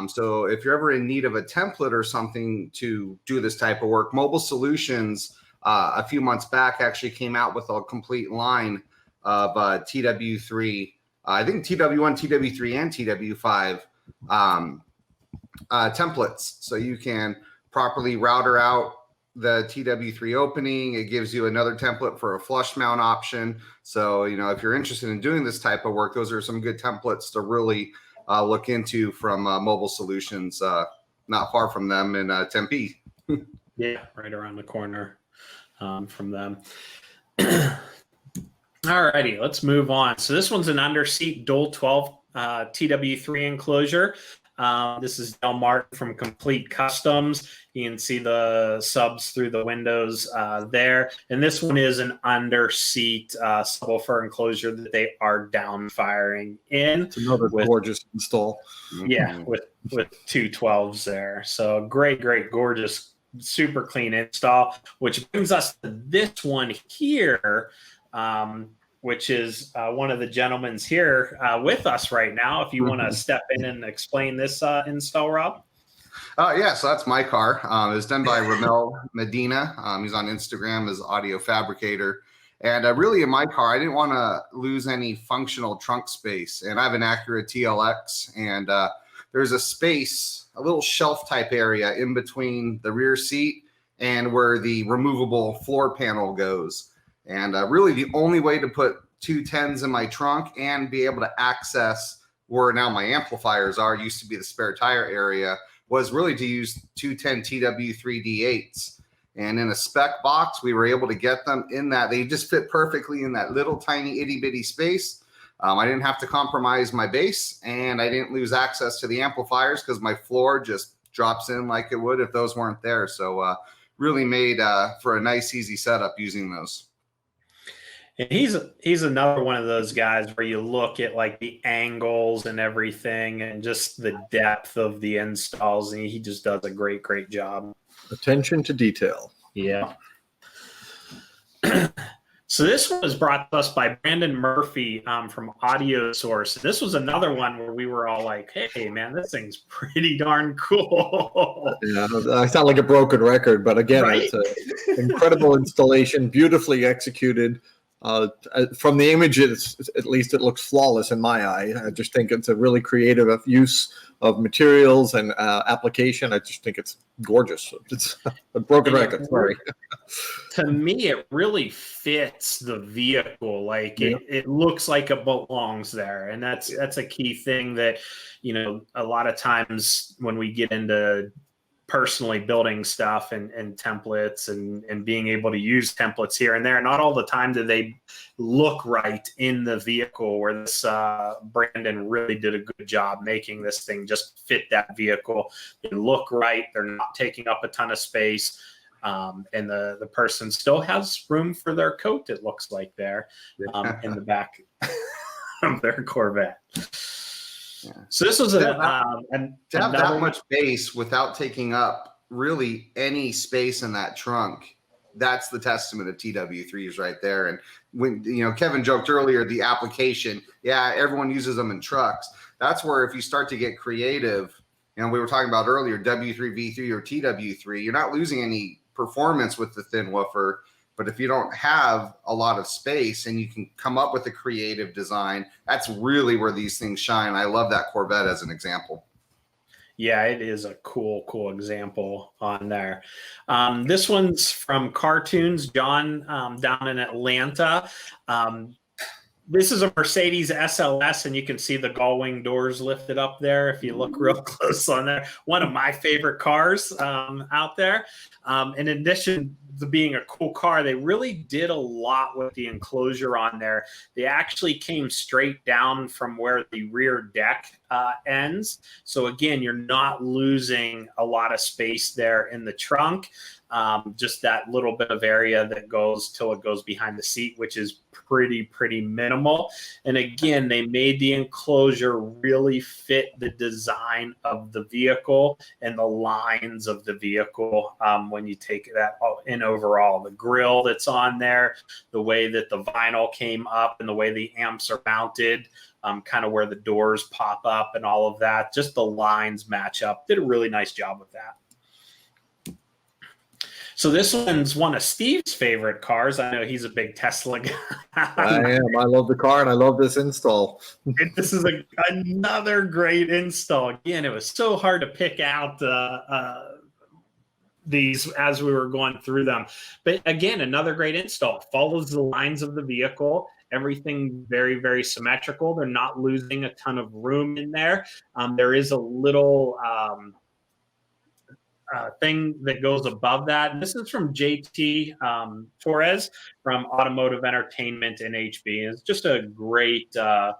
So if you're ever in need of a template or something to do this type of work, Mobile Solutions a few months back actually came out with a complete line of TW3, I think TW1, TW3, and TW5 templates. So you can properly router out the TW3 opening. It gives you another template for a flush mount option. So, if you're interested in doing this type of work, those are some good templates to really look into from Mobile Solutions, not far from them in Tempe. Yeah, right around the corner from them. All righty, let's move on. So this one's an underseat dual 12 TW3 enclosure. This is Del Martin from Complete Customs. You can see the subs through the windows there. And this one is an underseat subwoofer enclosure that they are down firing in. It's another gorgeous install. Yeah, with two 12s there. So great, gorgeous, super clean install, which brings us to this one here. Which is one of the gentlemen's here with us right now. If you want to step in and explain this install, Rob. Yeah, so that's my car. It was done by Ramel Medina. He's on Instagram as Audio Fabricator. And really in my car, I didn't want to lose any functional trunk space. And I have an Acura TLX, and there's a space, a little shelf type area in between the rear seat and where the removable floor panel goes. And really the only way to put two 10s in my trunk and be able to access where now my amplifiers are, used to be the spare tire area, was really to use 210 TW3 D8s. And in a spec box, we were able to get them in that. They just fit perfectly in that little tiny itty bitty space. I didn't have to compromise my bass, and I didn't lose access to the amplifiers because my floor just drops in like it would if those weren't there. So really made for a nice, easy setup using those. And he's another one of those guys where you look at like the angles and everything and just the depth of the installs, and he just does a great job. Attention to detail. Yeah. So this one was brought to us by Brandon Murphy from Audio Source. This was another one where we were all like, hey, man, this thing's pretty darn cool. Yeah, I sound like a broken record, but again, It's an incredible installation, beautifully executed. From the image, at least it looks flawless in my eye. I just think it's a really creative use of materials and application. I just think it's gorgeous. It's a broken record. Sorry. To me, it really fits the vehicle. Like it looks like it belongs there, and that's a key thing that a lot of times when we get into personally building stuff and templates and being able to use templates here and there. Not all the time do they look right in the vehicle, where this Brandon really did a good job making this thing just fit that vehicle. They look right. They're not taking up a ton of space. And the person still has room for their coat, it looks like, there in the back of their Corvette. Yeah. So this was to have that much space without taking up really any space in that trunk. That's the testament of TW3s right there. And when, you know, Kevin joked earlier, the application, yeah, everyone uses them in trucks. That's where if you start to get creative, you know, we were talking about earlier, W3, V3 or TW3, you're not losing any performance with the thin woofer. But if you don't have a lot of space and you can come up with a creative design, that's really where these things shine. I love that Corvette as an example. Yeah, it is a cool example on there. This one's from Cartoons, John, down in Atlanta. This is a Mercedes SLS, and you can see the gull-wing doors lifted up there if you look real close on there. One of my favorite cars out there. In addition to being a cool car, they really did a lot with the enclosure on there. They actually came straight down from where the rear deck ends. So again, you're not losing a lot of space there in the trunk. Just that little bit of area that goes till it goes behind the seat, which is pretty minimal. And again, they made the enclosure really fit the design of the vehicle and the lines of the vehicle. When you take that in overall, the grill that's on there, the way that the vinyl came up and the way the amps are mounted, kind of where the doors pop up and all of that, just the lines match up. Did a really nice job with that. So this one's one of Steve's favorite cars. I know he's a big Tesla guy. I am. I love the car, and I love this install. This is another great install. Again, it was so hard to pick out these as we were going through them. But again, another great install. Follows the lines of the vehicle. Everything very symmetrical. They're not losing a ton of room in there. There is a little thing that goes above that. And this is from JT Torres from Automotive Entertainment in HB. It's just a great layout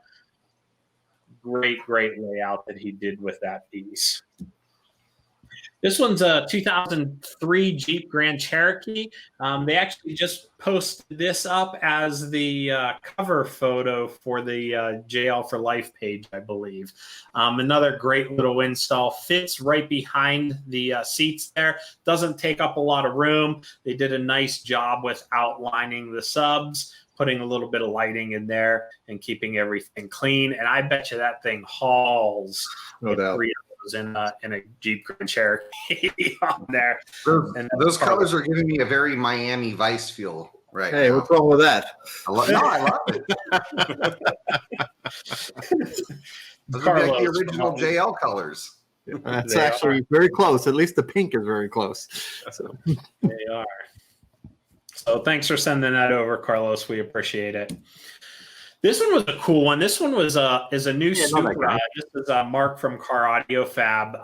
that he did with that piece. This one's a 2003 Jeep Grand Cherokee. They actually just posted this up as the cover photo for the JL for Life page, I believe. Another great little install. Fits right behind the seats there. Doesn't take up a lot of room. They did a nice job with outlining the subs, putting a little bit of lighting in there and keeping everything clean. And I bet you that thing hauls. No doubt. In a Jeep Grand Cherokee on there. Those colors are giving me a very Miami Vice feel right Hey, now. what's wrong with that? I love it. Those would be like the original JL colors. That's actually very close. At least the pink is very close. So. They are. So thanks for sending that over, Carlos. We appreciate it. This one was a cool one. This one was is a new Supra. This is Mark from Car Audio Fab.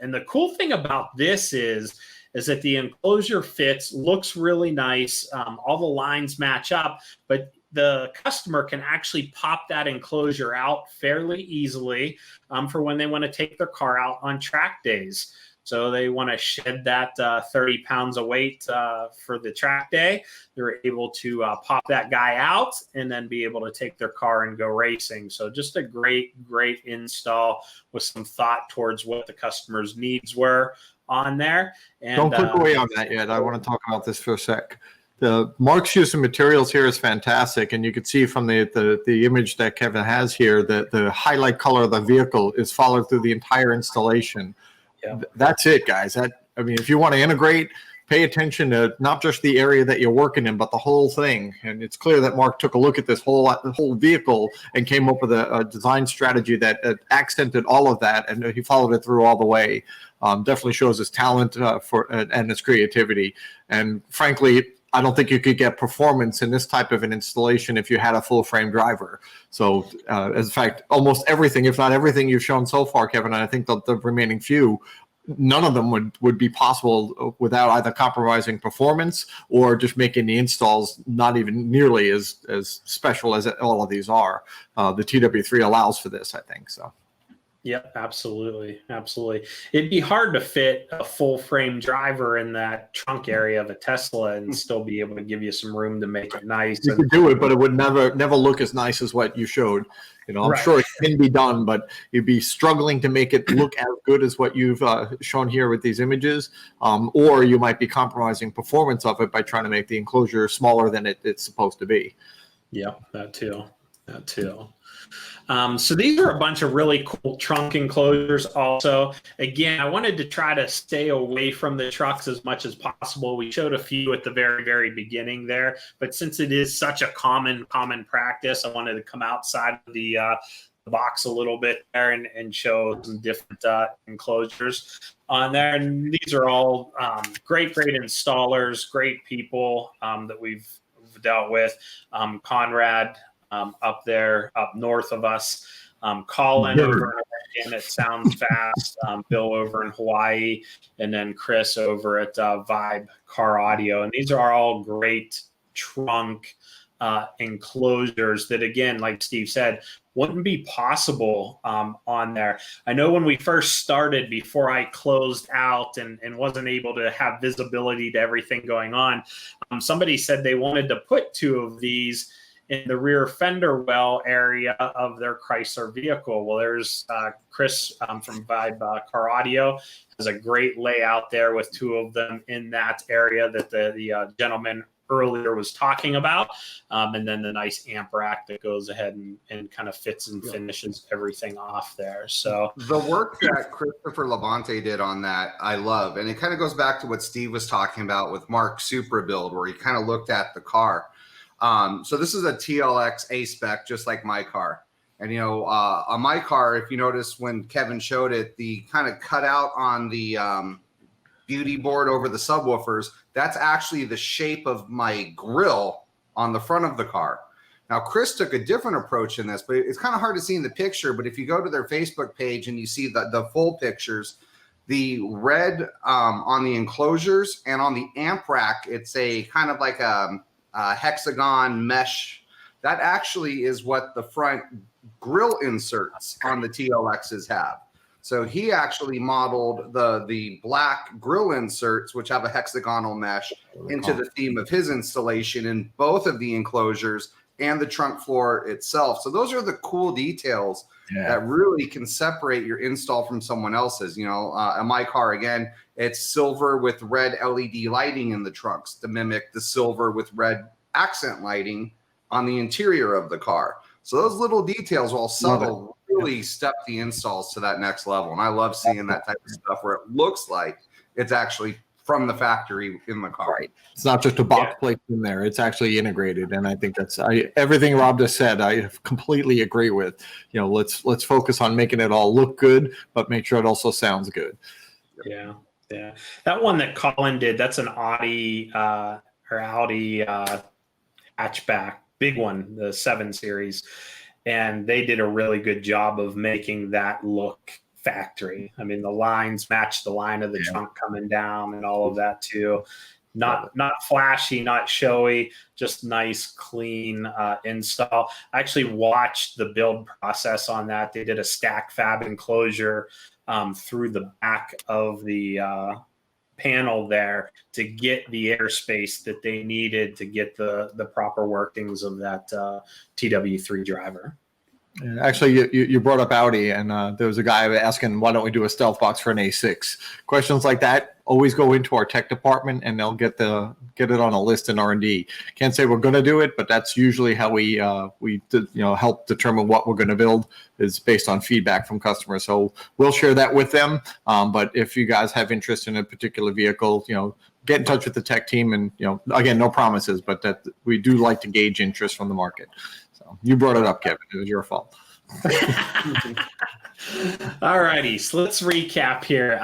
And the cool thing about this is that the enclosure fits, looks really nice. All the lines match up, but the customer can actually pop that enclosure out fairly easily for when they want to take their car out on track days. So they want to shed that 30 pounds of weight for the track day. They're able to pop that guy out and then be able to take their car and go racing. So just a great install with some thought towards what the customer's needs were on there. And don't click away on that yet. I want to talk about this for a sec. The Mark's use of materials here is fantastic, and you can see from the image that Kevin has here that the highlight color of the vehicle is followed through the entire installation. Yeah. That's it, guys. If you want to integrate, pay attention to not just the area that you're working in, but the whole thing. And it's clear that Mark took a look at this whole vehicle and came up with a design strategy that accented all of that, and he followed it through all the way. Definitely shows his talent and his creativity. And frankly, I don't think you could get performance in this type of an installation if you had a full-frame driver. So, in fact, almost everything, if not everything you've shown so far, Kevin, and I think the remaining few none of them would be possible without either compromising performance or just making the installs not even nearly as special as all of these are. The TW3 allows for this, I think. So. Yep, absolutely. Absolutely. It'd be hard to fit a full frame driver in that trunk area of a Tesla and still be able to give you some room to make it nice. You could do it, but it would never look as nice as what you showed. I'm Right. sure it can be done, but you'd be struggling to make it look as good as what you've shown here with these images, or you might be compromising performance of it by trying to make the enclosure smaller than it's supposed to be. Yep, that too. So these are a bunch of really cool trunk enclosures also. Again, I wanted to try to stay away from the trucks as much as possible. We showed a few at the very, very beginning there, but since it is such a common practice, I wanted to come outside of the box a little bit there and show some different enclosures on there. And these are all great installers, great people that we've dealt with. Conrad, up there, up north of us, Colin over in It Sounds Fast, Bill over in Hawaii, and then Chris over at Vibe Car Audio. And these are all great trunk enclosures that, again, like Steve said, wouldn't be possible on there. I know when we first started, before I closed out and wasn't able to have visibility to everything going on, somebody said they wanted to put 2 of these in the rear fender well area of their Chrysler vehicle. Well, there's Chris from Vibe Car Audio has a great layout there with 2 of them in that area that the gentleman earlier was talking about, and then the nice amp rack that goes ahead and kind of fits and finishes everything off there. So the work that Christopher Levante did on that, I love, and it kind of goes back to what Steve was talking about with Mark Supra Build, where he kind of looked at the car. So this is a TLX A-Spec, just like my car. And, on my car, if you notice when Kevin showed it, the kind of cutout on the beauty board over the subwoofers, that's actually the shape of my grill on the front of the car. Now, Chris took a different approach in this, but it's kind of hard to see in the picture. But if you go to their Facebook page and you see the full pictures, the red on the enclosures and on the amp rack, it's a kind of like a hexagon mesh. That actually is what the front grill inserts on the TLXs have. So he actually modeled the black grill inserts, which have a hexagonal mesh, into the theme of his installation in both of the enclosures and the trunk floor itself. So those are the cool details that really can separate your install from someone else's. In my car, again, it's silver with red LED lighting in the trunks to mimic the silver with red accent lighting on the interior of the car. So those little details, while subtle, really step the installs to that next level. And I love seeing that type of stuff where it looks like it's actually from the factory in the car. Right. It's not just a box plate in there. It's actually integrated. And I think that's everything Rob just said, I completely agree with. Let's focus on making it all look good, but make sure it also sounds good. Yeah. That one that Colin did, that's an Audi hatchback, big one, the 7 Series. And they did a really good job of making that look factory. I mean, the lines match the line of the trunk coming down and all of that too. Not flashy, not showy, just nice, clean install. I actually watched the build process on that. They did a stack fab enclosure through the back of the panel there to get the airspace that they needed to get the proper workings of that TW3 driver. Actually, you brought up Audi, and there was a guy asking, why don't we do a stealth box for an A6? Questions like that always go into our tech department, and they'll get it on a list in R&D. Can't say we're going to do it, but that's usually how we help determine what we're going to build is based on feedback from customers. So we'll share that with them. But if you guys have interest in a particular vehicle, get in touch with the tech team, and again, no promises, but that we do like to gauge interest from the market. You brought it up, Kevin. It was your fault. All righty. So let's recap here.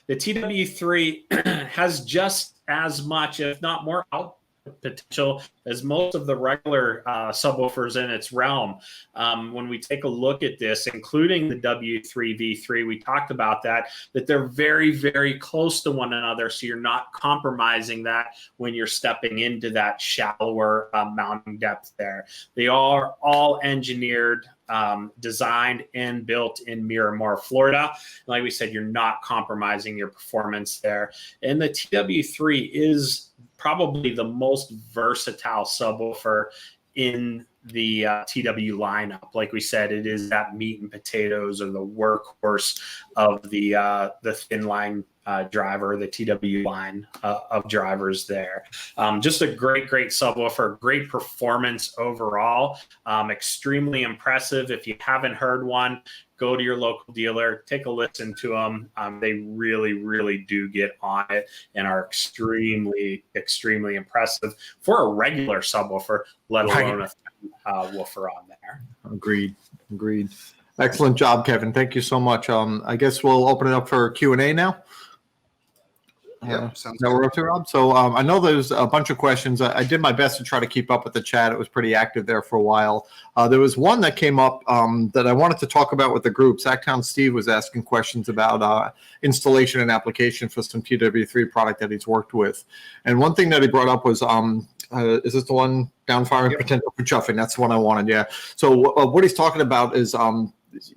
The TW3 has just as much, if not more, output potential as most of the regular subwoofers in its realm. When we take a look at this, including the W3 V3, we talked about that they're very, very close to one another. So you're not compromising that when you're stepping into that shallower mounting depth there. They are all engineered, designed and built in Miramar, Florida. Like we said, you're not compromising your performance there. And the TW3 is probably the most versatile subwoofer in the TW lineup. Like we said, it is that meat and potatoes, or the workhorse of the thin line driver, the TW line of drivers there. Just a great subwoofer, great performance overall. Extremely impressive. If you haven't heard one, go to your local dealer, take a listen to them. They really do get on it and are extremely impressive for a regular subwoofer, let alone a woofer on there. Agreed. Excellent job, Kevin. Thank you so much. I guess we'll open it up for Q&A now. Yep, sounds good. We're up to Rob. So I know there's a bunch of questions. I did my best to try to keep up with the chat. It was pretty active there for a while. There was one that came up that I wanted to talk about with the group. Sacktown Steve was asking questions about installation and application for some TW3 product that he's worked with. And one thing that he brought up was, is this the one, downfiring potential for chuffing? That's the one I wanted, yeah. So what he's talking about is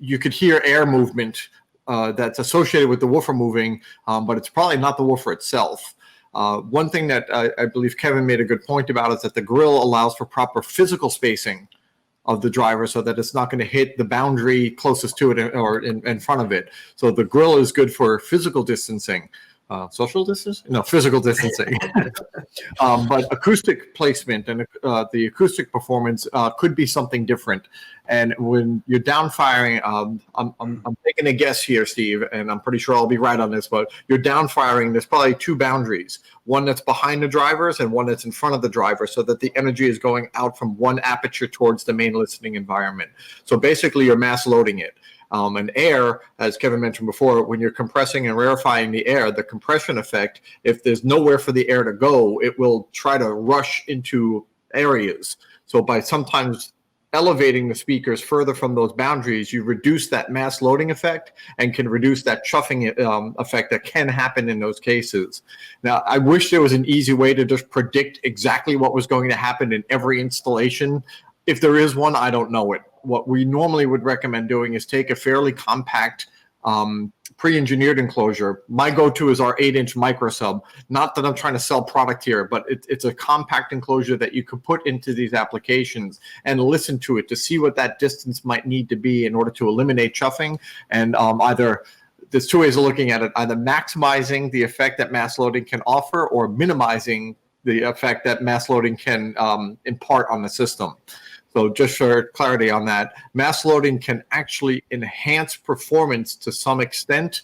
you could hear air movement that's associated with the woofer moving, but it's probably not the woofer itself. One thing that I believe Kevin made a good point about is that the grill allows for proper physical spacing of the driver so that it's not going to hit the boundary closest to it or in front of it. So the grill is good for physical distancing. Social distance? No, physical distancing. But acoustic placement and the acoustic performance could be something different. And when you're downfiring, I'm taking a guess here, Steve, and I'm pretty sure I'll be right on this, but you're downfiring, there's probably two boundaries, one that's behind the drivers and one that's in front of the driver, so that the energy is going out from one aperture towards the main listening environment. So basically you're mass loading it. And air, as Kevin mentioned before, when you're compressing and rarefying the air, the compression effect, if there's nowhere for the air to go, it will try to rush into areas. So by sometimes elevating the speakers further from those boundaries, you reduce that mass loading effect and can reduce that chuffing effect that can happen in those cases. Now, I wish there was an easy way to just predict exactly what was going to happen in every installation. If there is one, I don't know it. What we normally would recommend doing is take a fairly compact pre-engineered enclosure. My go-to is our 8-inch micro sub. Not that I'm trying to sell product here, but it's a compact enclosure that you could put into these applications and listen to it to see what that distance might need to be in order to eliminate chuffing. And either there's two ways of looking at it: either maximizing the effect that mass loading can offer, or minimizing the effect that mass loading can impart on the system. So just for clarity on that, mass loading can actually enhance performance to some extent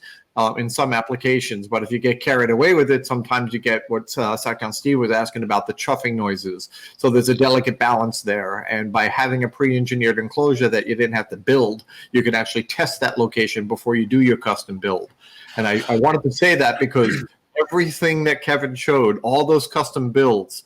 in some applications. But if you get carried away with it, sometimes you get what Sacktown Steve was asking about, the chuffing noises. So there's a delicate balance there. And by having a pre-engineered enclosure that you didn't have to build, you can actually test that location before you do your custom build. And I wanted to say that because everything that Kevin showed, all those custom builds,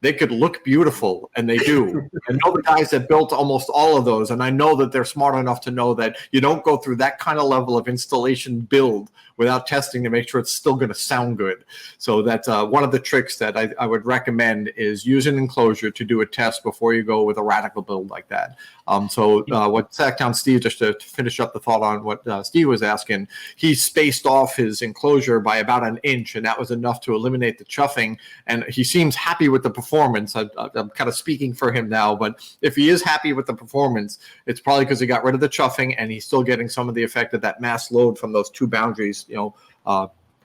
they could look beautiful, and they do. I know the guys that built almost all of those, and I know that they're smart enough to know that you don't go through that kind of level of installation build without testing to make sure it's still going to sound good. So that's one of the tricks that I would recommend, is use an enclosure to do a test before you go with a radical build like that. What Sacktown Steve, just to finish up the thought on what Steve was asking, he spaced off his enclosure by about 1 inch, and that was enough to eliminate the chuffing. And he seems happy with the performance. I'm kind of speaking for him now, but if he is happy with the performance, it's probably because he got rid of the chuffing and he's still getting some of the effect of that mass load from those two boundaries,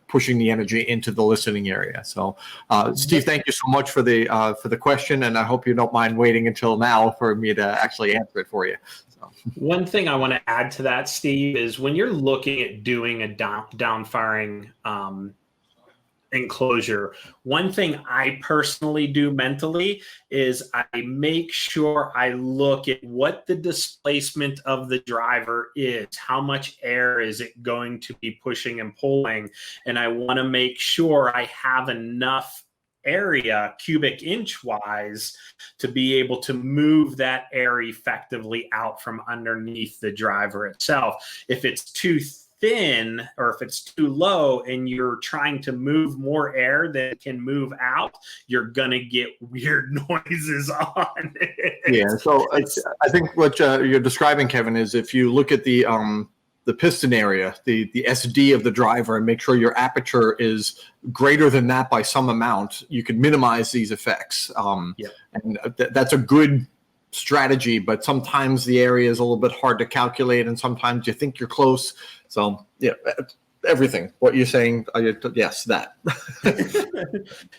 pushing the energy into the listening area. So, Steve, thank you so much for the question, and I hope you don't mind waiting until now for me to actually answer it for you. So. One thing I want to add to that, Steve, is when you're looking at doing a downfiring enclosure, one thing I personally do mentally is I make sure I look at what the displacement of the driver is. How much air is it going to be pushing and pulling? And I want to make sure I have enough area cubic inch wise to be able to move that air effectively out from underneath the driver itself. If it's too thin or if it's too low and you're trying to move more air than can move out, you're gonna get weird noises on it. Yeah, so I think what you're describing, Kevin, is if you look at the piston area, the SD of the driver, and make sure your aperture is greater than that by some amount, you can minimize these effects. And that's a good strategy, but sometimes the area is a little bit hard to calculate, and sometimes you think you're close. So yeah, everything what you're saying, yes, that.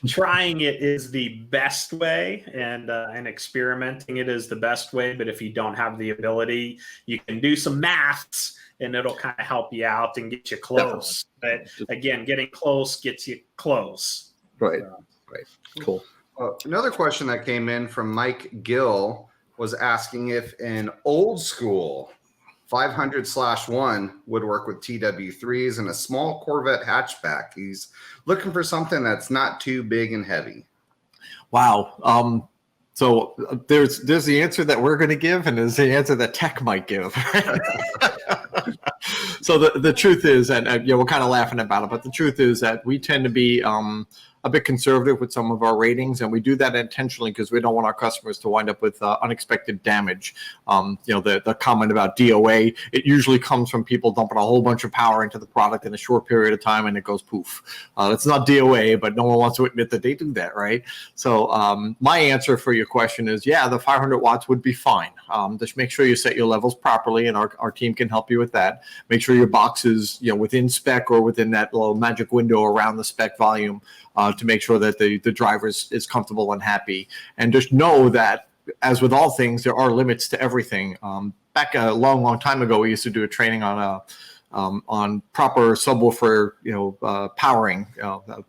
Trying it is the best way, and experimenting it is the best way. But if you don't have the ability, you can do some maths, and it'll kind of help you out and get you close. But again, getting close gets you close. Right. Right. Cool. Another question that came in from Mike Gill was asking if an old school 500/1 would work with TW3s and a small Corvette hatchback. He's looking for something that's not too big and heavy. Wow. So there's the answer that we're going to give, and there's the answer that tech might give. So the truth is, and we're kind of laughing about it, but the truth is that we tend to be a bit conservative with some of our ratings, and we do that intentionally because we don't want our customers to wind up with unexpected damage. The comment about DOA, it usually comes from people dumping a whole bunch of power into the product in a short period of time, and it goes poof. It's not DOA, but no one wants to admit that they do that, right? So my answer for your question is, yeah, the 500 watts would be fine. Just make sure you set your levels properly, and our team can help you with that. Make sure your box is within spec or within that little magic window around the spec volume. To make sure that the driver is comfortable and happy. And just know that, as with all things, there are limits to everything. Back a long, long time ago, we used to do a training on proper subwoofer, powering,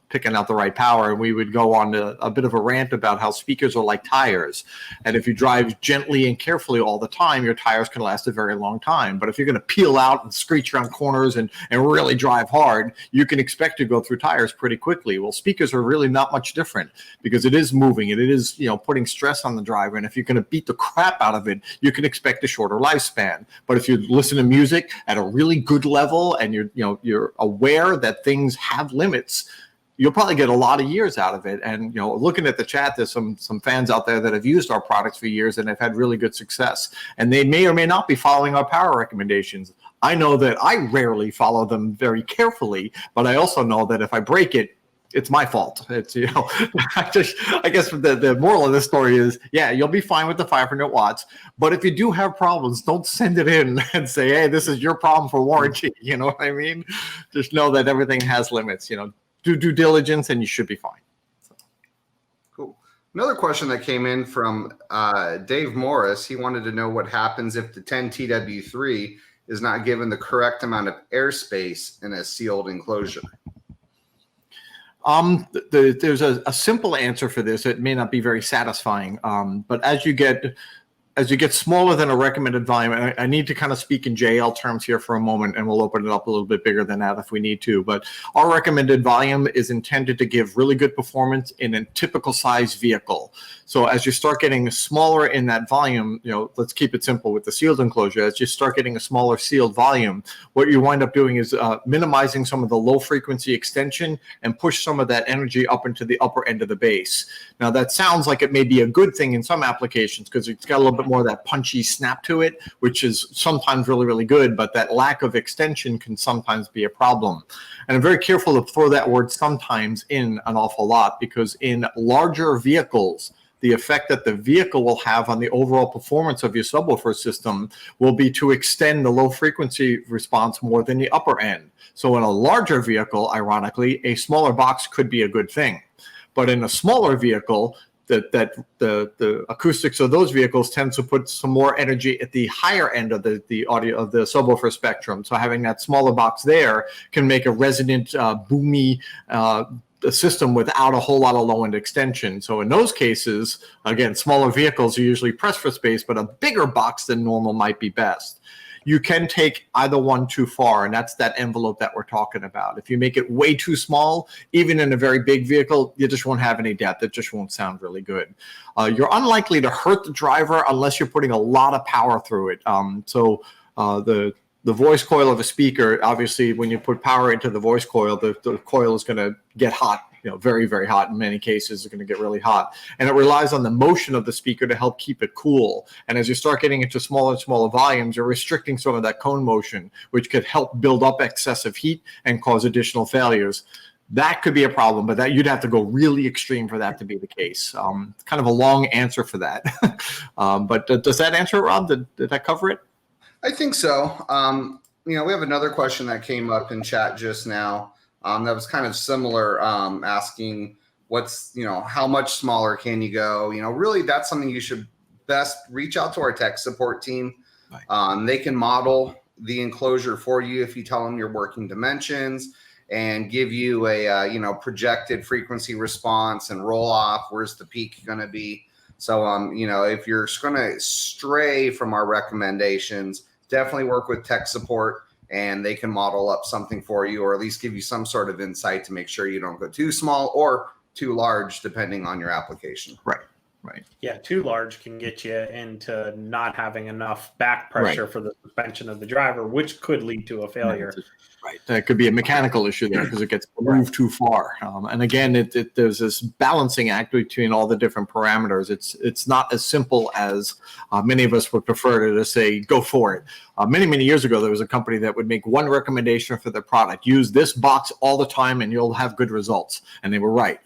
picking out the right power. And we would go on a bit of a rant about how speakers are like tires. And if you drive gently and carefully all the time, your tires can last a very long time. But if you're going to peel out and screech around corners and really drive hard, you can expect to go through tires pretty quickly. Well, speakers are really not much different because it is moving and it is, putting stress on the driver. And if you're going to beat the crap out of it, you can expect a shorter lifespan. But if you listen to music at a really good level and you're aware that things have limits, you'll probably get a lot of years out of it. And looking at the chat, there's some fans out there that have used our products for years and have had really good success, and they may or may not be following our power recommendations. I know that I rarely follow them very carefully, but I also know that if I break it, it's my fault. It's I guess the moral of this story is, yeah, you'll be fine with the 500 watts, but if you do have problems, don't send it in and say, hey, this is your problem for warranty. You know what I mean? Just know that everything has limits. Do due diligence and you should be fine. Cool. Another question that came in from Dave Morris. He wanted to know what happens if the 10 TW3 is not given the correct amount of airspace in a sealed enclosure. There's a simple answer for this. It may not be very satisfying, but as you get smaller than a recommended volume, and I need to kind of speak in JL terms here for a moment, and we'll open it up a little bit bigger than that if we need to. But our recommended volume is intended to give really good performance in a typical size vehicle. So as you start getting smaller in that volume, let's keep it simple with the sealed enclosure. As you start getting a smaller sealed volume, what you wind up doing is minimizing some of the low frequency extension and push some of that energy up into the upper end of the base. Now that sounds like it may be a good thing in some applications because it's got a little bit more of that punchy snap to it, which is sometimes really, really good, but that lack of extension can sometimes be a problem. And I'm very careful to throw that word sometimes in an awful lot, because in larger vehicles, the effect that the vehicle will have on the overall performance of your subwoofer system will be to extend the low frequency response more than the upper end. So in a larger vehicle, ironically, a smaller box could be a good thing. But in a smaller vehicle, the acoustics of those vehicles tends to put some more energy at the higher end of the audio of the subwoofer spectrum. So having that smaller box there can make a resonant, boomy system without a whole lot of low end extension. So in those cases, again, smaller vehicles are usually pressed for space, but a bigger box than normal might be best. you can take either one too far, and that's that envelope that we're talking about. If you make it way too small, even in a very big vehicle, you just won't have any depth. It just won't sound really good. You're unlikely to hurt the driver unless you're putting a lot of power through it. The voice coil of a speaker, obviously, when you put power into the voice coil, the coil is going to get hot, very, very hot. In many cases, it's going to get really hot. And it relies on the motion of the speaker to help keep it cool. And as you start getting into smaller and smaller volumes, you're restricting some of that cone motion, which could help build up excessive heat and cause additional failures. That could be a problem, but that you'd have to go really extreme for that to be the case. Kind of a long answer for that. But does that answer it, Rob? Did that cover it? I think so. We have another question that came up in chat just now that was kind of similar, asking how much smaller can you go? Really, that's something you should best reach out to our tech support team. Right. They can model the enclosure for you if you tell them your working dimensions and give you a projected frequency response and roll off. Where's the peak going to be? So if you're going to stray from our recommendations, definitely work with tech support, and they can model up something for you, or at least give you some sort of insight to make sure you don't go too small or too large, depending on your application. Right. Yeah, too large can get you into not having enough back pressure for the suspension of the driver, which could lead to a failure. Right. That could be a mechanical issue there because it gets moved too far. And again, there's this balancing act between all the different parameters. It's not as simple as many of us would prefer to just say, go for it. Many, many years ago, there was a company that would make one recommendation for their product. Use this box all the time and you'll have good results. And they were right.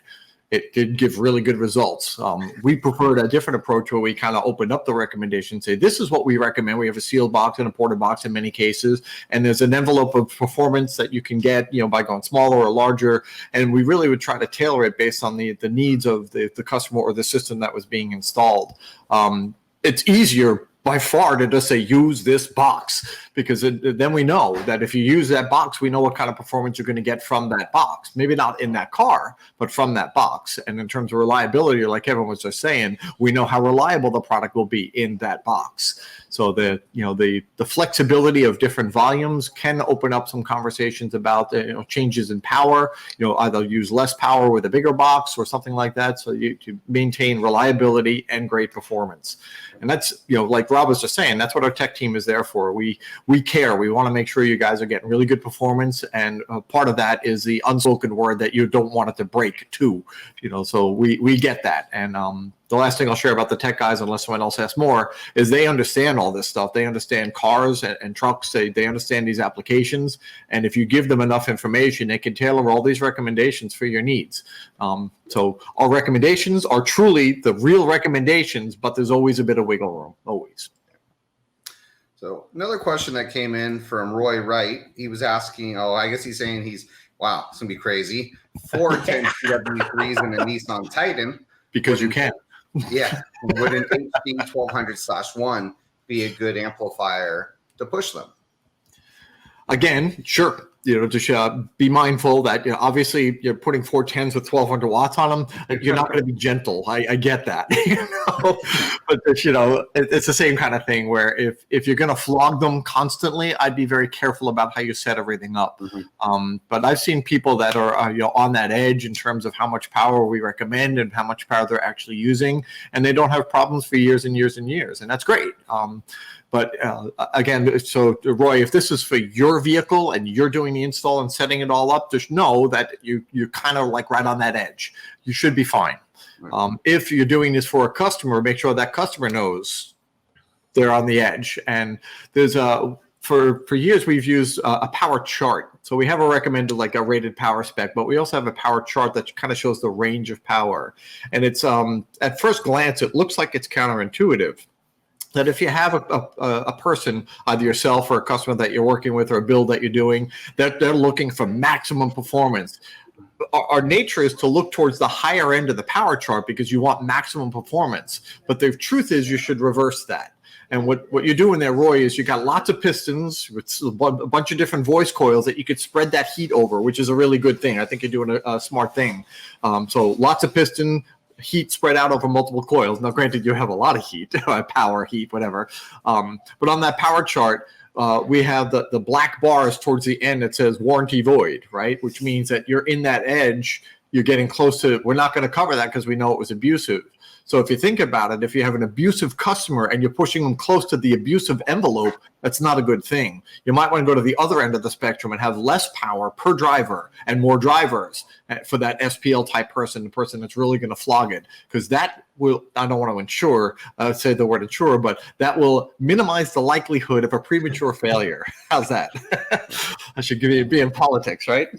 It did give really good results. We preferred a different approach where we kind of opened up the recommendation, say, this is what we recommend. We have a sealed box and a ported box in many cases, and there's an envelope of performance that you can get, by going smaller or larger. And we really would try to tailor it based on the needs of the customer or the system that was being installed. It's easier by far to just say, use this box, because then we know that if you use that box, we know what kind of performance you're going to get from that box. Maybe not in that car, but from that box. And in terms of reliability, like Kevin was just saying, we know how reliable the product will be in that box. So the flexibility of different volumes can open up some conversations about changes in power. Either use less power with a bigger box or something like that, so you maintain reliability and great performance. And that's like Rob was just saying, that's what our tech team is there for. We care. We want to make sure you guys are getting really good performance, and part of that is the unspoken word that you don't want it to break too. So we get that. And the last thing I'll share about the tech guys, unless someone else asks more, is they understand all this stuff. They understand cars and trucks. They understand these applications. And if you give them enough information, they can tailor all these recommendations for your needs. So our recommendations are truly the real recommendations, but there's always a bit of wiggle room, always. So another question that came in from Roy Wright, he was asking, I guess he's saying wow, it's going to be crazy. 410 TW3s in a Nissan Titan. Because you can. Yeah. Would an HD 1200/1 be a good amplifier to push them? Again, sure. Just be mindful that obviously you're putting 410s with 1200 watts on them. You're not going to be gentle. I get that, but it's the same kind of thing where if you're going to flog them constantly, I'd be very careful about how you set everything up. Mm-hmm. But I've seen people that are on that edge in terms of how much power we recommend and how much power they're actually using, and they don't have problems for years and years and years, and that's great. But again, so Roy, if this is for your vehicle and you're doing the install and setting it all up, just know that you're kind of like right on that edge. You should be fine. If you're doing this for a customer, make sure that customer knows they're on the edge. And there's for years we've used a power chart. So we have a recommended, like a rated power spec, but we also have a power chart that kind of shows the range of power. And it's at first glance, it looks like it's counterintuitive. That if you have a person, either yourself or a customer that you're working with or a build that you're doing, that they're looking for maximum performance. Our nature is to look towards the higher end of the power chart because you want maximum performance. But the truth is you should reverse that. And what you're doing there, Roy, is you got lots of pistons with a bunch of different voice coils that you could spread that heat over, which is a really good thing. I think you're doing a smart thing. So lots of piston, heat spread out over multiple coils. Now, granted, you have a lot of heat, power, heat, whatever. But on that power chart, we have the black bars towards the end that says warranty void, right? Which means that you're in that edge, you're getting close to, we're not going to cover that because we know it was abusive. So if you think about it, if you have an abusive customer and you're pushing them close to the abusive envelope, that's not a good thing. You might want to go to the other end of the spectrum and have less power per driver and more drivers for that SPL type person, the person that's really going to flog it. Because that will, I don't want to say the word insure, but that will minimize the likelihood of a premature failure. How's that? I should be in politics, right?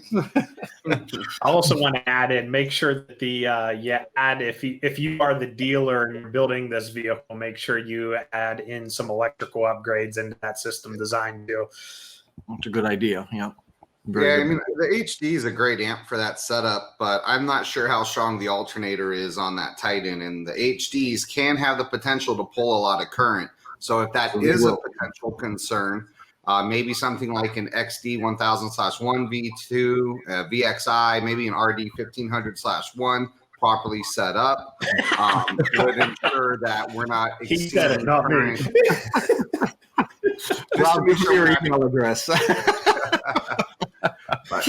I also want to add in, make sure that if you are the dealer and you're building this vehicle, make sure you add in some electrical upgrades into that system design too. That's a good idea. Yeah. I mean, the HD is a great amp for that setup, but I'm not sure how strong the alternator is on that Titan, and the HDs can have the potential to pull a lot of current. So if that is a potential concern, maybe something like an XD 1000/1 V2, VXI, maybe an RD 1500/1 properly set up would ensure that we're not exceeding current. Rob, give me your email address. But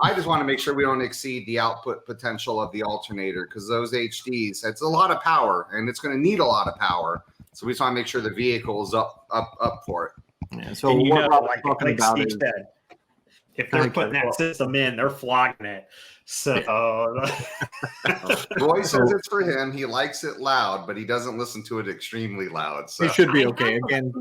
I just want to make sure we don't exceed the output potential of the alternator, because those HDs, it's a lot of power and it's going to need a lot of power. So we just want to make sure the vehicle is up for it. Yeah, so what Rob's talking about is, if they're putting that system in, they're flogging it. So Roy says it's for him. He likes it loud, but he doesn't listen to it extremely loud. So he should be okay. Again,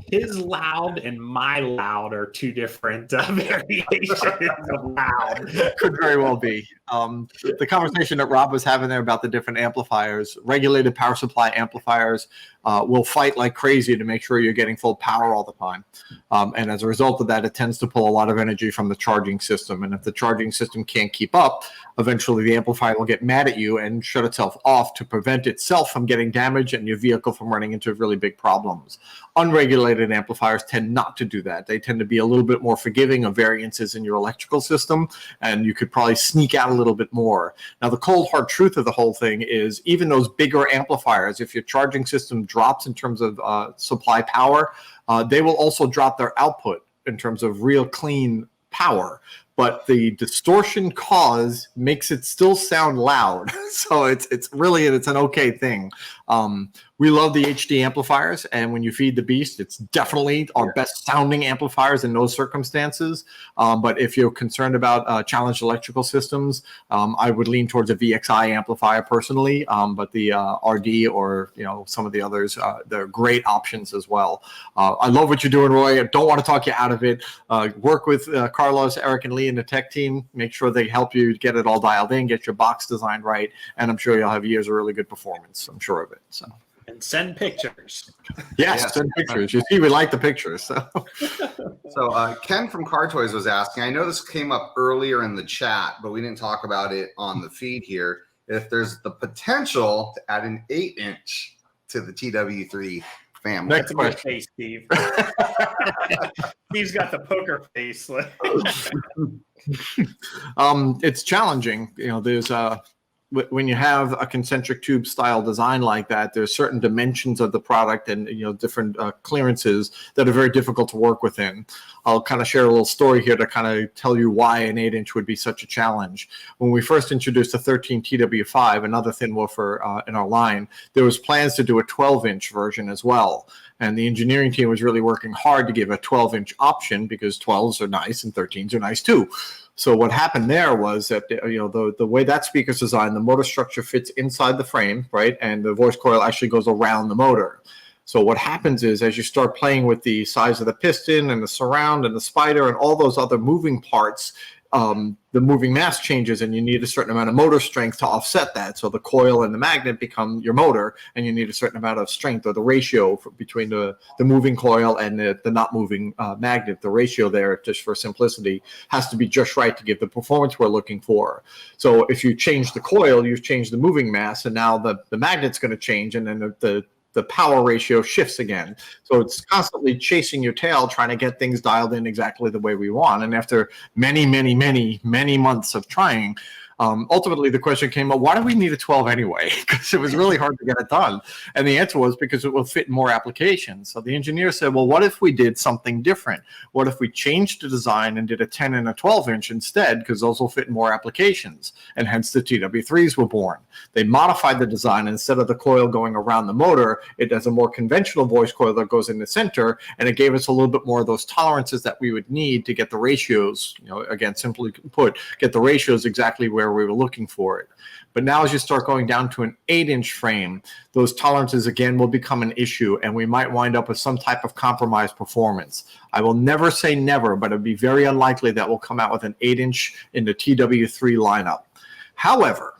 his loud and my loud are two different variations of loud. Could very well be. The conversation that Rob was having there about the different amplifiers, regulated power supply amplifiers, will fight like crazy to make sure you're getting full power all the time. And as a result of that, it tends to pull a lot of energy from the charging system. And if the charging system can't keep up, eventually the amplifier will get mad at you and shut itself off to prevent itself from getting damaged and your vehicle from running into really big problems. Unregulated amplifiers tend not to do that. They tend to be a little bit more forgiving of variances in your electrical system, and you could probably sneak out a little bit more. Now, the cold hard truth of the whole thing is even those bigger amplifiers, if your charging system drops in terms of supply power, they will also drop their output in terms of real clean power. But the distortion cause makes it still sound loud. So it's an okay thing. We love the HD amplifiers, and when you feed the beast, it's definitely our best sounding amplifiers in those circumstances. But if you're concerned about challenged electrical systems, I would lean towards a VXI amplifier personally. But the RD or some of the others, they're great options as well. I love what you're doing, Roy. I don't want to talk you out of it. Work with Carlos, Eric, and Lee in the tech team. Make sure they help you get it all dialed in, get your box designed right, and I'm sure you'll have years of really good performance. I'm sure of it. So. And send pictures. Yes, send pictures. You see, we like the pictures. So, Ken from Car Toys was asking, I know this came up earlier in the chat, but we didn't talk about it on the feed here, if there's the potential to add an 8-inch to the TW3 family. That's a good face, Steve. Steve's got the poker face. It's challenging. There's when you have a concentric tube style design like that, there's certain dimensions of the product and different clearances that are very difficult to work within. I'll kind of share a little story here to kind of tell you why an 8-inch would be such a challenge. When we first introduced the 13 TW5, another thin woofer in our line, there was plans to do a 12-inch version as well. And the engineering team was really working hard to give a 12-inch option because 12s are nice and 13s are nice too. So what happened there was that the way that speaker's designed, the motor structure fits inside the frame, right? And the voice coil actually goes around the motor. So what happens is as you start playing with the size of the piston and the surround and the spider and all those other moving parts, the moving mass changes and you need a certain amount of motor strength to offset that. So the coil and the magnet become your motor and you need a certain amount of strength, or the ratio between the moving coil and the not moving magnet. The ratio there, just for simplicity, has to be just right to give the performance we're looking for. So if you change the coil, you've changed the moving mass, and now the magnet's going to change, and then the power ratio shifts again. So it's constantly chasing your tail, trying to get things dialed in exactly the way we want. And after many, many, many, many months of trying, Ultimately, the question came up, why do we need a 12 anyway? Because it was really hard to get it done. And the answer was because it will fit in more applications. So the engineer said, well, what if we did something different? What if we changed the design and did a 10 and a 12 inch instead, because those will fit in more applications? And hence the TW3s were born. They modified the design. Instead of the coil going around the motor, it has a more conventional voice coil that goes in the center, and it gave us a little bit more of those tolerances that we would need to get the ratios, again, simply put, get the ratios exactly where we were looking for it. But now as you start going down to an 8-inch frame, those tolerances again will become an issue, and we might wind up with some type of compromised performance. I will never say never, but it'd be very unlikely that we'll come out with an 8-inch in the TW3 lineup. However,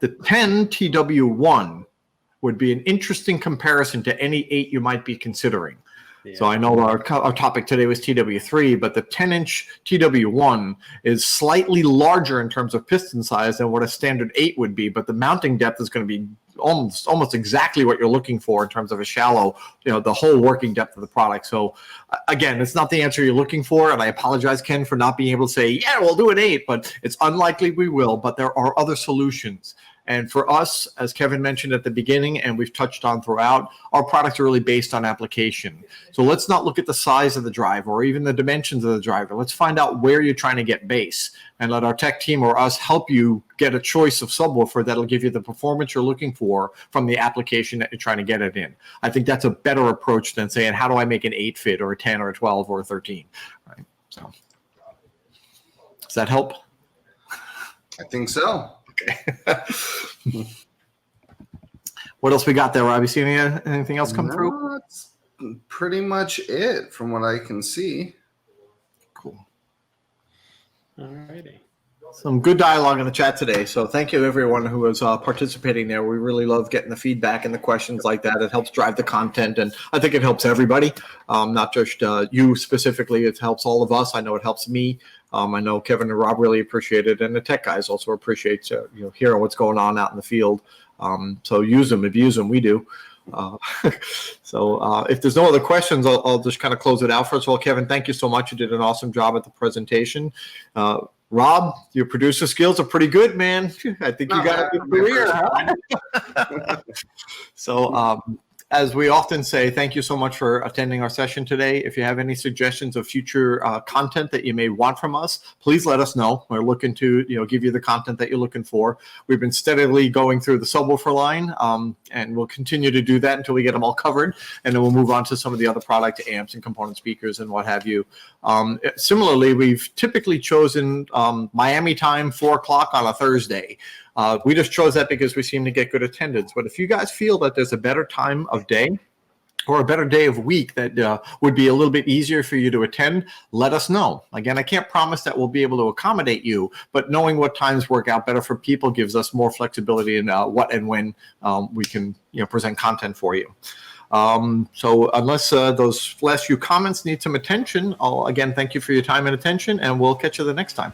the 10 TW1 would be an interesting comparison to any 8 you might be considering. Yeah. So I know our topic today was TW3, but the 10-inch TW1 is slightly larger in terms of piston size than what a standard 8 would be, but the mounting depth is going to be almost exactly what you're looking for in terms of a shallow, the whole working depth of the product. So again, it's not the answer you're looking for, and I apologize, Ken, for not being able to say, yeah, we'll do an 8, but it's unlikely we will, but there are other solutions. And for us, as Kevin mentioned at the beginning, and we've touched on throughout, our products are really based on application. So let's not look at the size of the driver or even the dimensions of the driver. Let's find out where you're trying to get base, and let our tech team or us help you get a choice of subwoofer that'll give you the performance you're looking for from the application that you're trying to get it in. I think that's a better approach than saying, how do I make an 8 fit or a 10 or a 12 or a 13? Right? So does that help? I think so. Okay. What else we got there, Rob? You see anything else come through? That's pretty much it from what I can see. Cool. All righty. Some good dialogue in the chat today. So thank you to everyone who was participating there. We really love getting the feedback and the questions like that. It helps drive the content, and I think it helps everybody, not just you specifically. It helps all of us. I know it helps me. I know Kevin and Rob really appreciate it, and the tech guys also appreciate hearing what's going on out in the field. So use them. Abuse them. We do. So if there's no other questions, I'll just kind of close it out. First of all, Kevin, thank you so much. You did an awesome job at the presentation. Rob, your producer skills are pretty good, man. I think you got a good career. Huh? So as we often say, thank you so much for attending our session today. If you have any suggestions of future content that you may want from us, please let us know. We're looking to give you the content that you're looking for. We've been steadily going through the subwoofer line, and we'll continue to do that until we get them all covered, and then we'll move on to some of the other product amps and component speakers and what have you. Similarly, we've typically chosen Miami time, 4 o'clock on a Thursday. We just chose that because we seem to get good attendance. But if you guys feel that there's a better time of day or a better day of week that would be a little bit easier for you to attend, let us know. Again, I can't promise that we'll be able to accommodate you, but knowing what times work out better for people gives us more flexibility in what and when we can present content for you. So unless those last few comments need some attention, I'll again thank you for your time and attention, and we'll catch you the next time.